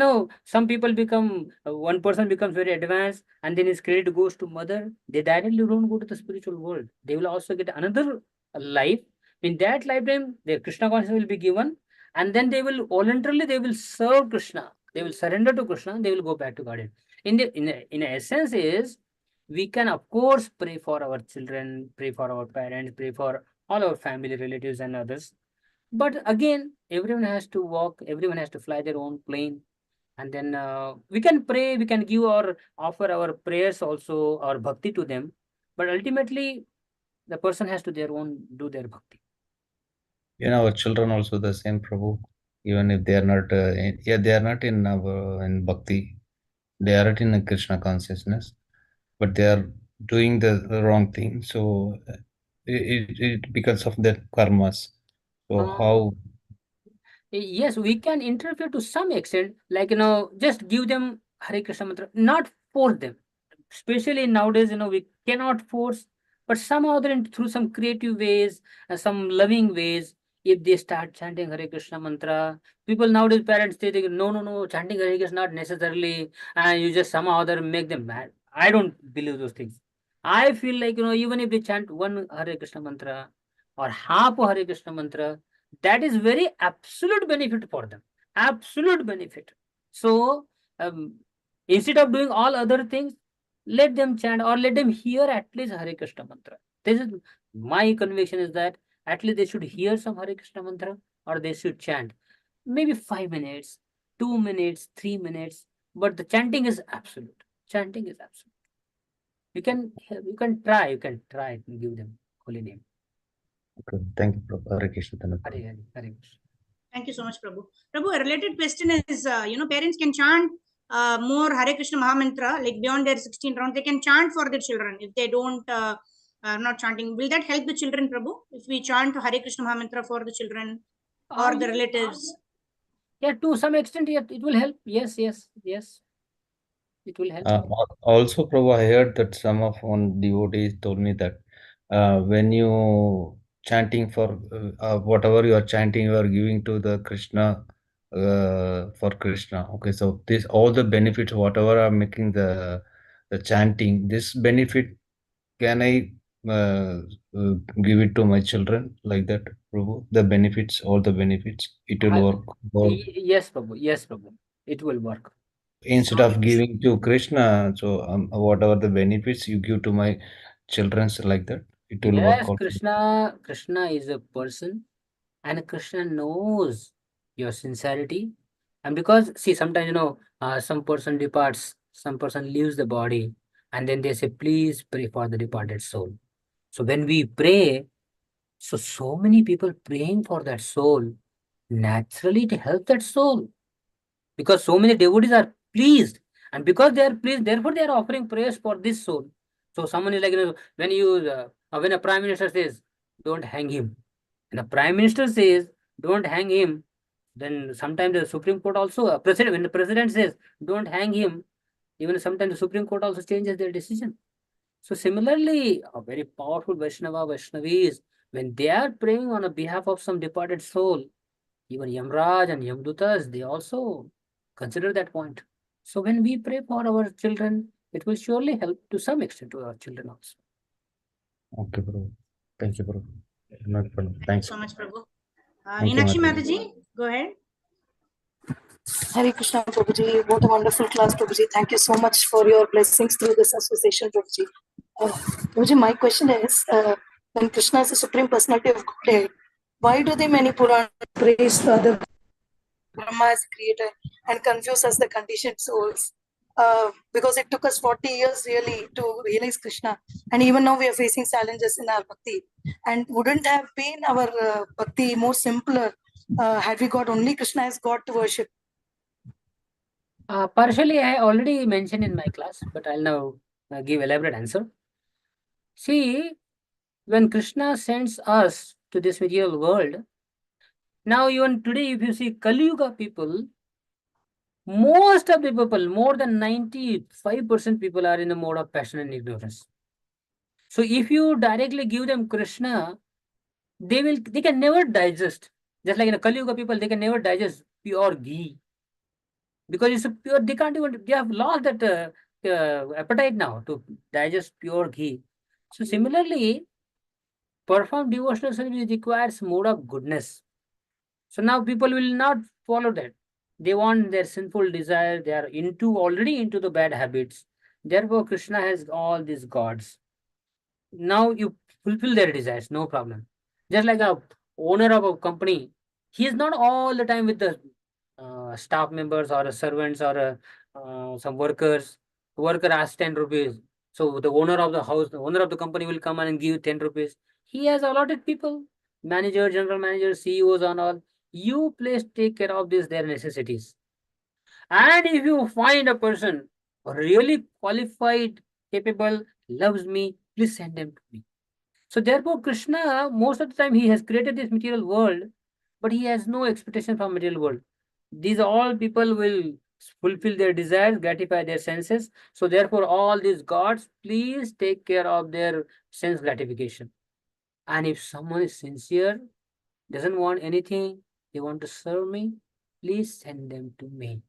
some people become, one person becomes very advanced and then his credit goes to mother, they directly don't go to the spiritual world. They will also get another life. In that lifetime, their Krishna consciousness will be given, and then they will voluntarily, they will serve Krishna. They will surrender to Krishna. They will go back to Godhead. In essence is, we can of course pray for our children, pray for our parents, pray for all our family, relatives and others. But again, everyone has to walk, everyone has to fly their own plane. And then we can pray, we can give or offer our prayers also, our bhakti to them. But ultimately, the person has to do their bhakti. Our children also the same, Prabhu. Even if they are not, they are not in bhakti, they are not in a Krishna consciousness, but they are doing the wrong thing. So it because of their karmas. So how? Yes, we can interfere to some extent, like, just give them Hare Krishna mantra, not force them. Especially nowadays, we cannot force, but somehow then through some creative ways, some loving ways, if they start chanting Hare Krishna mantra, people nowadays, parents, they think, no, no, no, chanting Hare Krishna not necessarily, and you just somehow other make them mad. I don't believe those things. I feel like, even if they chant one Hare Krishna mantra or half a Hare Krishna mantra, that is very absolute benefit for them. Absolute benefit. So, instead of doing all other things, let them chant or let them hear at least Hare Krishna mantra. This is my conviction, is that at least they should hear some Hare Krishna mantra or they should chant. Maybe 5 minutes, 2 minutes, 3 minutes, but the chanting is absolute. Chanting is absolute. You can try and give them holy name. Okay, thank you, Prabhu. Hare Krishna. Hare Krishna. Thank you so much, Prabhu. Prabhu, a related question is, parents can chant more Hare Krishna Mahamantra, like beyond their 16 rounds, they can chant for their children if they don't not chanting, will that help the children, Prabhu? If we chant Hare Krishna Mahamantra for the children or the relatives? Yeah, to some extent, yeah, it will help. Yes, yes, yes. It will help. Also, Prabhu, I heard that some of one devotees told me that when you chanting for whatever you are chanting, you are giving to the Krishna for Krishna. Okay, so this all the benefits, whatever are making the chanting, this benefit can I give it to my children like that, Prabhu? The benefits, all the benefits, it will work. Or Yes, Prabhu. Yes, Prabhu. It will work. instead of giving to Krishna, so whatever the benefits you give to my children's like that, it will work Yes, out. Krishna is a person, and Krishna knows your sincerity. And because, see, sometimes, some person departs, some person leaves the body, and then they say, please pray for the departed soul. So when we pray, so many people praying for that soul, naturally to help that soul. Because so many devotees are pleased, and because they are pleased, therefore they are offering prayers for this soul. So someone is like, when a prime minister says, don't hang him, and the prime minister says, don't hang him, then sometimes the Supreme Court also, president, when the president says, don't hang him, even sometimes the Supreme Court also changes their decision. So similarly, a very powerful Vaishnavis, when they are praying on a behalf of some departed soul, even Yamraj and Yamdutas, they also consider that point. So when we pray for our children, it will surely help to some extent to our children also. Okay, bro. Thank you, bro. No problem. Thank you Thanks. so much, Prabhu. Thank you, Meenakshi Mataji. Mataji, go ahead. Hare Krishna, Prabhuji. What a wonderful class, Prabhuji. Thank you so much for your blessings through this association, Prabhuji. Prabhuji, my question is, when Krishna is the Supreme Personality of Godhead, why do the many Puranas praise the other Brahma as the creator and confuse us the conditioned souls? Because it took us 40 years really to realize Krishna, and even now we are facing challenges in our bhakti. And wouldn't have been our bhakti more simpler had we got only Krishna as God to worship? Partially, I already mentioned in my class, but I'll now give elaborate answer. See, when Krishna sends us to this material world, now even today, if you see Kali Yuga people, most of the people, more than 95% people are in the mode of passion and ignorance. So if you directly give them Krishna, they can never digest. Just like in a Kali Yuga people, they can never digest pure ghee. Because it's a pure, they have lost that appetite now to digest pure ghee. So similarly, perform devotional service requires mode of goodness. So now people will not follow that. They want their sinful desire. They are already into the bad habits. Therefore, Krishna has all these gods. Now you fulfill their desires, no problem. Just like a owner of a company, he is not all the time with the staff members or servants or some workers. Worker asks 10 rupees. So the owner of the house, the owner of the company will come and give 10 rupees. He has allotted people, manager, general manager, CEOs and all. You please take care of this, their necessities. And if you find a person really qualified, capable, loves me, please send them to me. So therefore, Krishna, most of the time, he has created this material world, but he has no expectation from material world. These all people will fulfill their desires, gratify their senses. So therefore, all these gods, please take care of their sense gratification. And if someone is sincere, doesn't want anything, they want to serve me, please send them to me.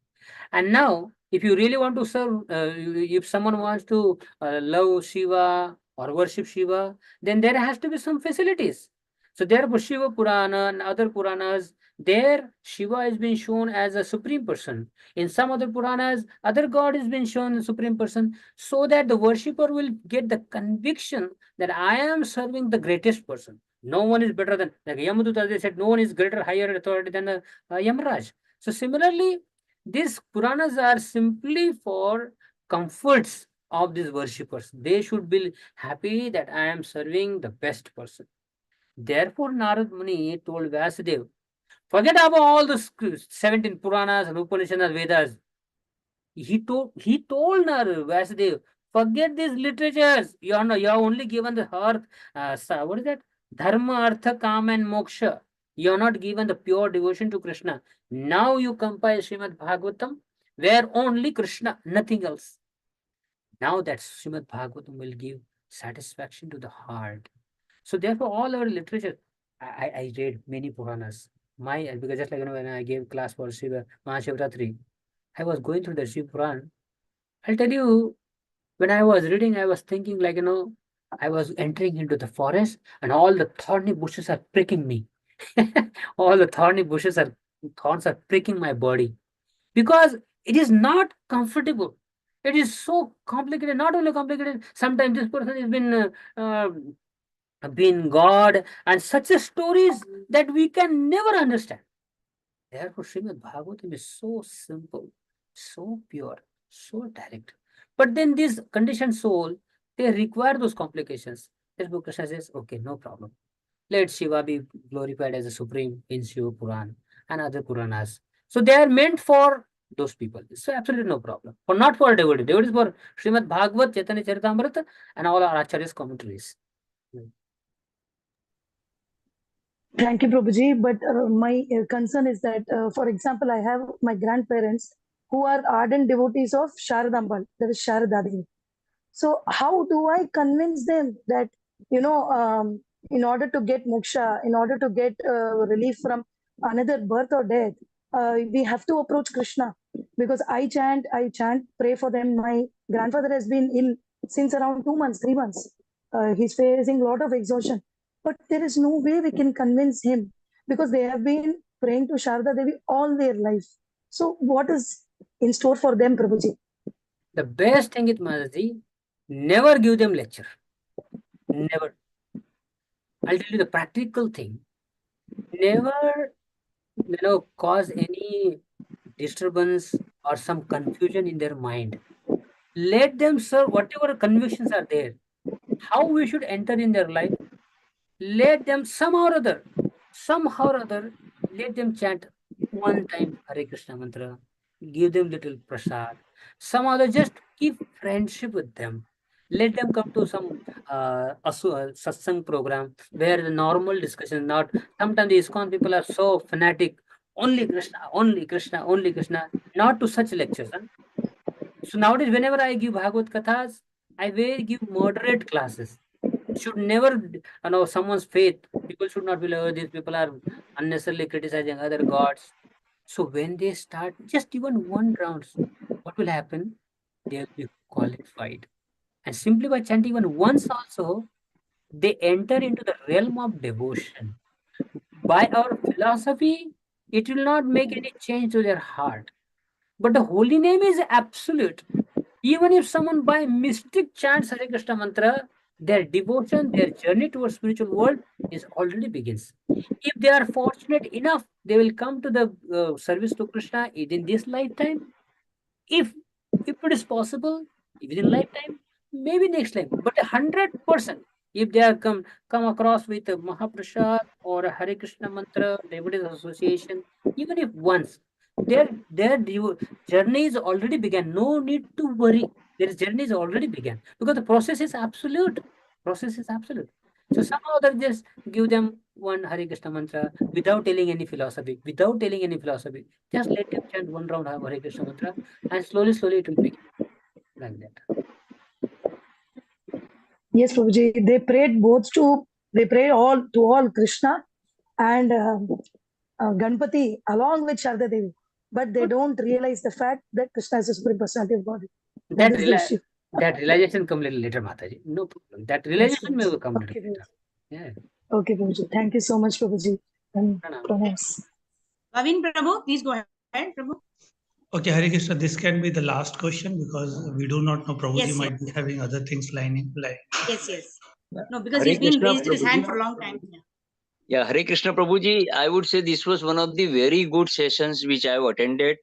And now, if you really want to serve, if someone wants to love Shiva or worship Shiva, then there has to be some facilities. So therefore, Shiva Purana and other Puranas, there Shiva has been shown as a supreme person. In some other Puranas, other god has been shown as supreme person, so that the worshipper will get the conviction that I am serving the greatest person. No one is better than, like Yamaduta, they said, no one is greater, higher authority than Yamaraj. So similarly, these Puranas are simply for comforts of these worshippers. They should be happy that I am serving the best person. Therefore, Narad Muni told Vasudev, forget about all the 17 Puranas and Upanishads and Vedas. He told Vasudev, Forget these literatures. You are only given the earth. What is that? Dharma, Artha, Kama, and Moksha. You are not given the pure devotion to Krishna. Now you compile Srimad Bhagavatam, where only Krishna, nothing else. Now that Srimad Bhagavatam will give satisfaction to the heart. So therefore, all our literature, I read many Puranas. Because just like when I gave class for Shiva Mahashivratri, I was going through the Shiva Puran. I'll tell you, when I was reading, I was thinking like, I was entering into the forest and all the thorny bushes are pricking me. All the thorns are pricking my body because it is not comfortable. It is so complicated, not only complicated, sometimes this person has been God and such a stories that we can never understand. Therefore, Srimad Bhagavatam is so simple, so pure, so direct. But then this conditioned soul, they require those complications. Therefore, Krishna says, okay, no problem. Let Shiva be glorified as a supreme in Shiva Puran and other Puranas. So they are meant for those people. So absolutely no problem. For not for devotees. Devotees for Srimad Bhagavat, Chaitanya Charitamrita and all our Acharya's commentaries. Thank you, Prabhuji. But my concern is that, for example, I have my grandparents who are ardent devotees of Sharadambal, that is Sharada Devi. So how do I convince them that, in order to get moksha, in order to get relief from another birth or death, we have to approach Krishna? Because I chant, pray for them. My grandfather has been ill since around 2 months, 3 months. He's facing a lot of exhaustion. But there is no way we can convince him because they have been praying to Sharada Devi all their life. So what is in store for them, Prabhuji? The best thing is, Mataji, never give them lecture. Never. I'll tell you the practical thing. Never, cause any disturbance or some confusion in their mind. Let them serve whatever convictions are there. How we should enter in their life. Let them somehow or other, let them chant one time Hare Krishna mantra. Give them little prasad. Some other, just keep friendship with them. Let them come to some satsang program where the normal discussion, not sometimes the ISKCON people are so fanatic. Only Krishna, only Krishna, only Krishna. Not to such lectures. Huh? So nowadays, whenever I give Bhagavad Kathas, I will give moderate classes. Should never, someone's faith. People should not be like, oh, these people are unnecessarily criticizing other gods. So when they start just even one round, what will happen? They will be qualified. And simply by chanting even once also, they enter into the realm of devotion. By our philosophy, it will not make any change to their heart. But the holy name is absolute. Even if someone by mistake chants Hare Krishna mantra, their devotion, their journey towards spiritual world is already begins. If they are fortunate enough, they will come to the service to Krishna within this lifetime. If it is possible, within lifetime, maybe next time. But 100%, if they are come across with a Mahaprasad or a Hare Krishna mantra, devotees association, even if once, their journey is already began. No need to worry. Their journey is already began because the process is absolute. Process is absolute. So somehow they just give them one Hare Krishna mantra without telling any philosophy. Without telling any philosophy, just let them chant one round of Hare Krishna mantra, and slowly, slowly it will begin like that. Yes, Prabhuji. They prayed all to all Krishna and Ganpati along with Sharda Devi. But they don't realize the fact that Krishna is the supreme personality of God. That is the issue. That realization come little later, Mataji. No problem. That realization may come little later. Yeah. Okay, Prabhuji. Thank you so much, Prabhuji. And pranams. Bhavin Prabhu, please go ahead, Prabhu. Okay, Hare Krishna, this can be the last question because we do not know. Prabhuji Yes, might be having other things lining. Yes. No, because Hare he's been Krishna, raised his Prabhuji. hand for a long time. Yeah, Hare Krishna Prabhuji, I would say this was one of the very good sessions which I have attended.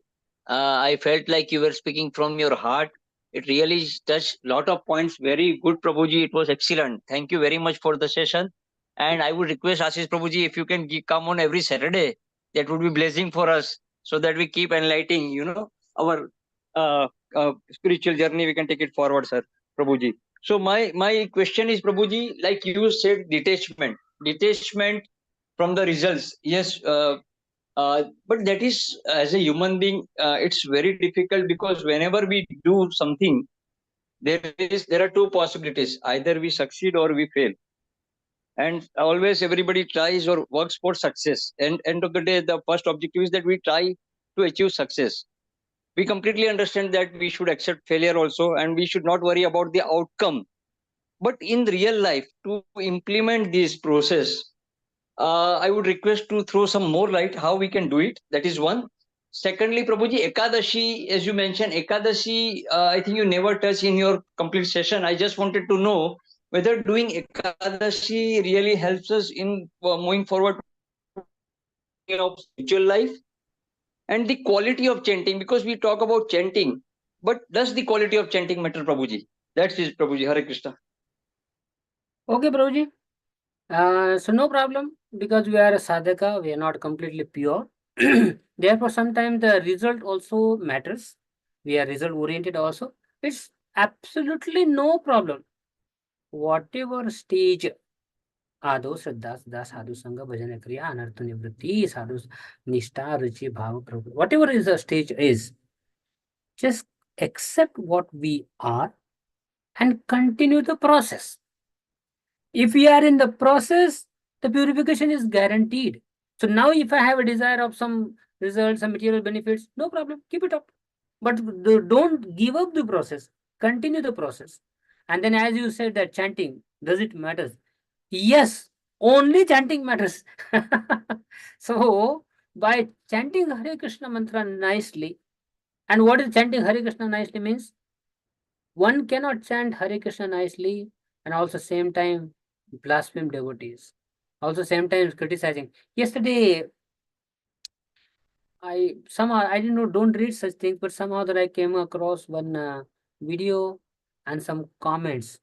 I felt like you were speaking from your heart. It really touched a lot of points. Very good, Prabhuji. It was excellent. Thank you very much for the session. And I would request Ashish Prabhuji, if you can come on every Saturday, that would be blessing for us so that we keep enlightening, our spiritual journey. We can take it forward, sir. Prabhuji. So my question is, Prabhuji, like you said, detachment from the results. Yes, but that is, as a human being, it's very difficult, because whenever we do something, there are two possibilities: either we succeed or we fail. And always everybody tries or works for success. And end of the day, the first objective is that we try to achieve success. We completely understand that we should accept failure also, and we should not worry about the outcome. But in real life, to implement this process, I would request to throw some more light how we can do it. That is one. Secondly, Prabhuji, Ekadashi, as you mentioned, Ekadashi, I think you never touch in your complete session. I just wanted to know whether doing Ekadashi really helps us in moving forward of spiritual life, and the quality of chanting, because we talk about chanting, but does the quality of chanting matter, Prabhuji? That's it, Prabhuji. Hare Krishna. Okay, Prabhuji. So no problem, because we are a sadhaka, we are not completely pure. Therefore, sometimes the result also matters. We are result oriented also. It's absolutely no problem. Whatever stage आदो श्रद्धा सदा साधु संग भजन क्रिया अनर्थ निवृत्ति साधु निष्ठा रुचि भाव प्रभु, whatever is the stage is, just accept what we are and continue the process. If we are in the process, the purification is guaranteed. So now if I have a desire of some results, some material benefits, no problem, keep it up. But don't give up the process, continue the process. And then as you said that chanting, does it matter? Yes, only chanting matters. So by chanting Hare Krishna mantra nicely, and what is chanting Hare Krishna nicely means? One cannot chant Hare Krishna nicely and also same time blaspheme devotees. Also same time criticizing. Yesterday, I didn't know, don't read such things, but somehow that I came across one video and some comments.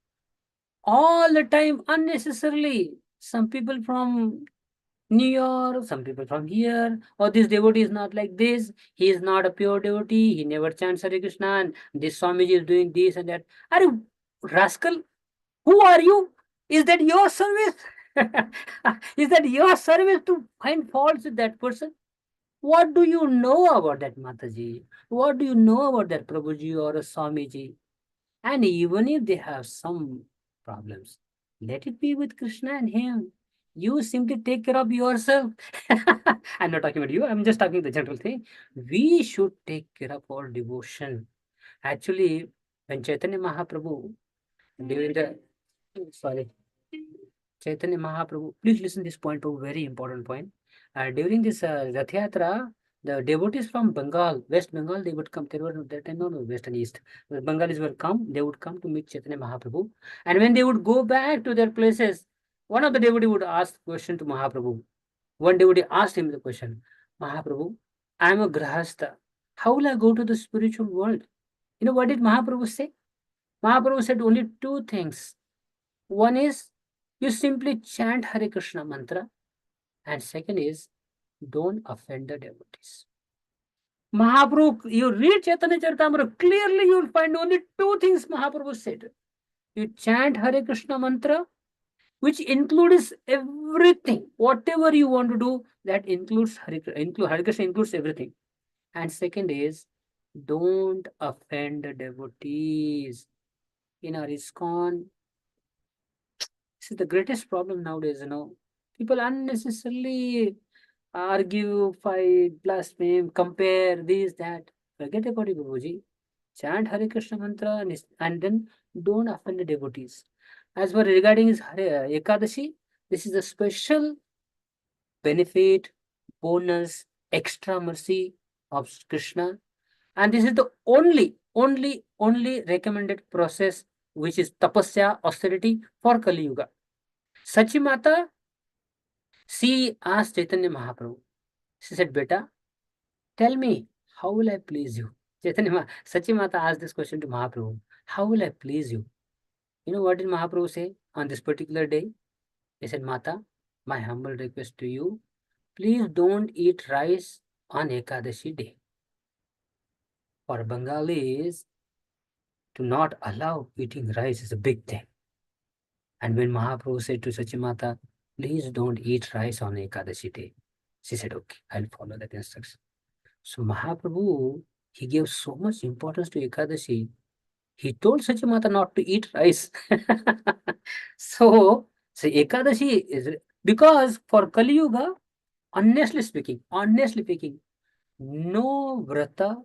All the time unnecessarily. Some people from New York, some people from here, or this devotee is not like this, he is not a pure devotee, he never chants Hare Krishna, and this Swamiji is doing this and that. Are you rascal? Who are you? Is that your service? Is that your service to find faults with that person? What do you know about that Mataji? What do you know about that Prabhuji or a Swamiji? And even if they have some problems, let it be with Krishna and him. You simply take care of yourself. I'm not talking about you, I'm just talking the general thing. We should take care of our devotion. Actually, when Chaitanya Mahaprabhu, during the, sorry, Chaitanya Mahaprabhu, please listen this point, Prabhu, very important point. During this Rath Yatra, the devotees from Bengal, West Bengal, they would come. There were that time, no, West and East. The Bengalis will come, they would come to meet Chaitanya Mahaprabhu. And when they would go back to their places, one of the devotee would ask question to Mahaprabhu. One devotee asked him the question, Mahaprabhu, I am a Grahastha. How will I go to the spiritual world? You know what did Mahaprabhu say? Mahaprabhu said only two things. One is you simply chant Hare Krishna mantra, and second is don't offend the devotees. Mahaprabhu, you read Chaitanya Charitamrita, clearly you will find only two things Mahaprabhu said. You chant Hare Krishna mantra, which includes everything. Whatever you want to do, that includes Hare Krishna includes everything. And second is don't offend the devotees. In our ISKCON, this is the greatest problem nowadays, People unnecessarily argue, fight, blaspheme, compare, this, that. Forget about it, Babuji. Chant Hare Krishna mantra and then don't offend the devotees. As for regarding his Ekadashi, this is a special benefit, bonus, extra mercy of Krishna. And this is the only recommended process, which is tapasya, austerity for Kali Yuga. Sachi Mata, she asked Chaitanya Mahaprabhu. She said, Beta, tell me, how will I please you? Sachi Mata asked this question to Mahaprabhu. How will I please you? You know what did Mahaprabhu say on this particular day? He said, Mata, my humble request to you, please don't eat rice on Ekadashi day. For Bengalis, to not allow eating rice is a big thing. And when Mahaprabhu said to Sachimata, please don't eat rice on Ekadashi day, she said, okay, I'll follow that instruction. So Mahaprabhu, he gave so much importance to Ekadashi. He told Sachimata not to eat rice. So Ekadashi is, because for Kali Yuga, honestly speaking, no vrata,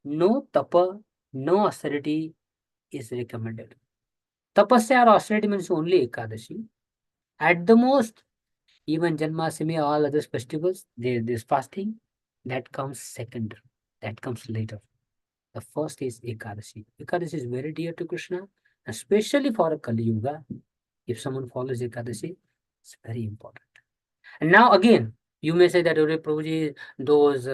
no tapa, no austerity is recommended. Tapasya or austerity means only Ekadashi. At the most, even Janmashtami, all other festivals, this fasting, that comes second, that comes later. The first is Ekadashi. Ekadashi is very dear to Krishna, especially for a Kali Yuga. If someone follows Ekadashi, it's very important. And now again, you may say that, Ore Prabhuji, those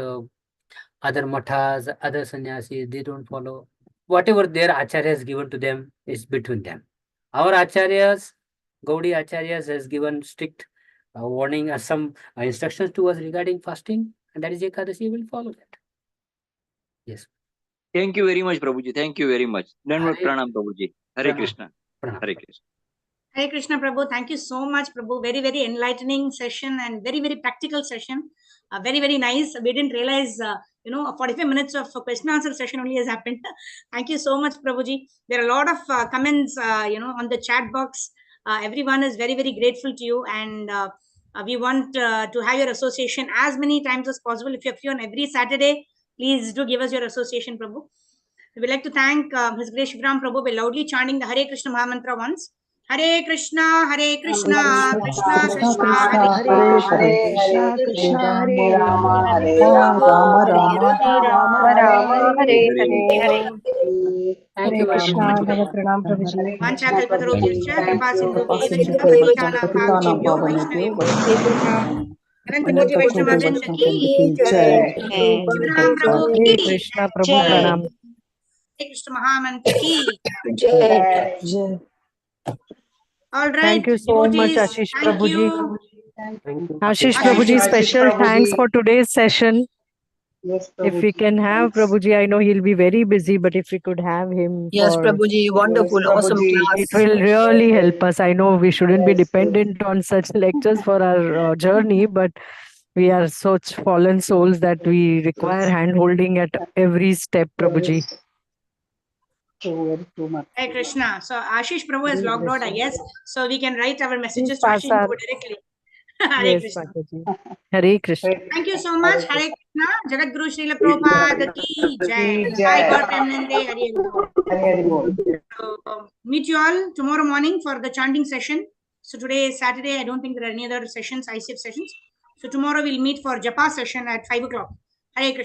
other mathas, other sannyasis, they don't follow. Whatever their acharya has given to them is between them. Our acharyas, Gaudi acharyas has given strict warning or some instructions to us regarding fasting, and that is Ekadashi, will follow that. Yes. Thank you very much, Prabhuji. Thank you very much. Dandavat Hare- pranam, Prabhuji. Hare Krishna. Pranam. Hare Krishna. Hare Krishna, Prabhu. Thank you so much, Prabhu. Very, very enlightening session and very, very practical session. Very, very nice. We didn't realize, 45 minutes of question answer session only has happened. Thank you so much, Prabhuji. There are a lot of comments, on the chat box. Everyone is very, very grateful to you. And we want to have your association as many times as possible. If you're free on every Saturday, please do give us your association, Prabhu. We would like to thank His Grace Shivram Prabhu by loudly chanting the Hare Krishna Mahamantra once. Hare Krishna, Krishna Krishna, Hare Hare Krishna, Hare Rama, Hare Rama, Rama Rama, Hare Hare. Thank Hare you very Krishna, much. Bhava Pranam Prabhuji. Vancha kalpatarubhyascha Thank kripa sindhubhya eva cha Sindhubhya eva cha patititanam patititanam bhavanebhyo bhavanebhyo vaishnavebhyo Ananta Ananta Koti Koti Vaishnava Vrinda Vaishnava ki Jai. jai. Shivram Prabhu Hare ki Krishna, Prabhu jai. Pranam. Hare Krishna Mahamantra ki. Jai. All right, Thank you so much, devotees, Ashish thank Prabhuji. you. Ashish Ashish Prabhuji, Prabhu. special thanks for today's session. If we can have Prabhuji, I know he'll be very busy, but if we could have him Yes, for, Prabhuji, wonderful, awesome it class. will really help us. I know we shouldn't be dependent on such lectures for our journey, but we are such fallen souls that we require hand holding at every step, Prabhuji. Hare Krishna. So Ashish Prabhu has logged out, I guess. So we can write our messages to pass Ashish our- Prabhu directly. Hare Yes, Krishna. Mataji. Hare Krishna. Thank you so much. Hare Krishna. Jagat Guru Srila Prabhupada ki jai. Sai Gaur Premanande. Hare Bol. So, meet you all tomorrow morning for the chanting session. So today is Saturday. I don't think there are any other sessions, ICF sessions. So tomorrow we'll meet for Japa session at 5 o'clock. Hare Krishna.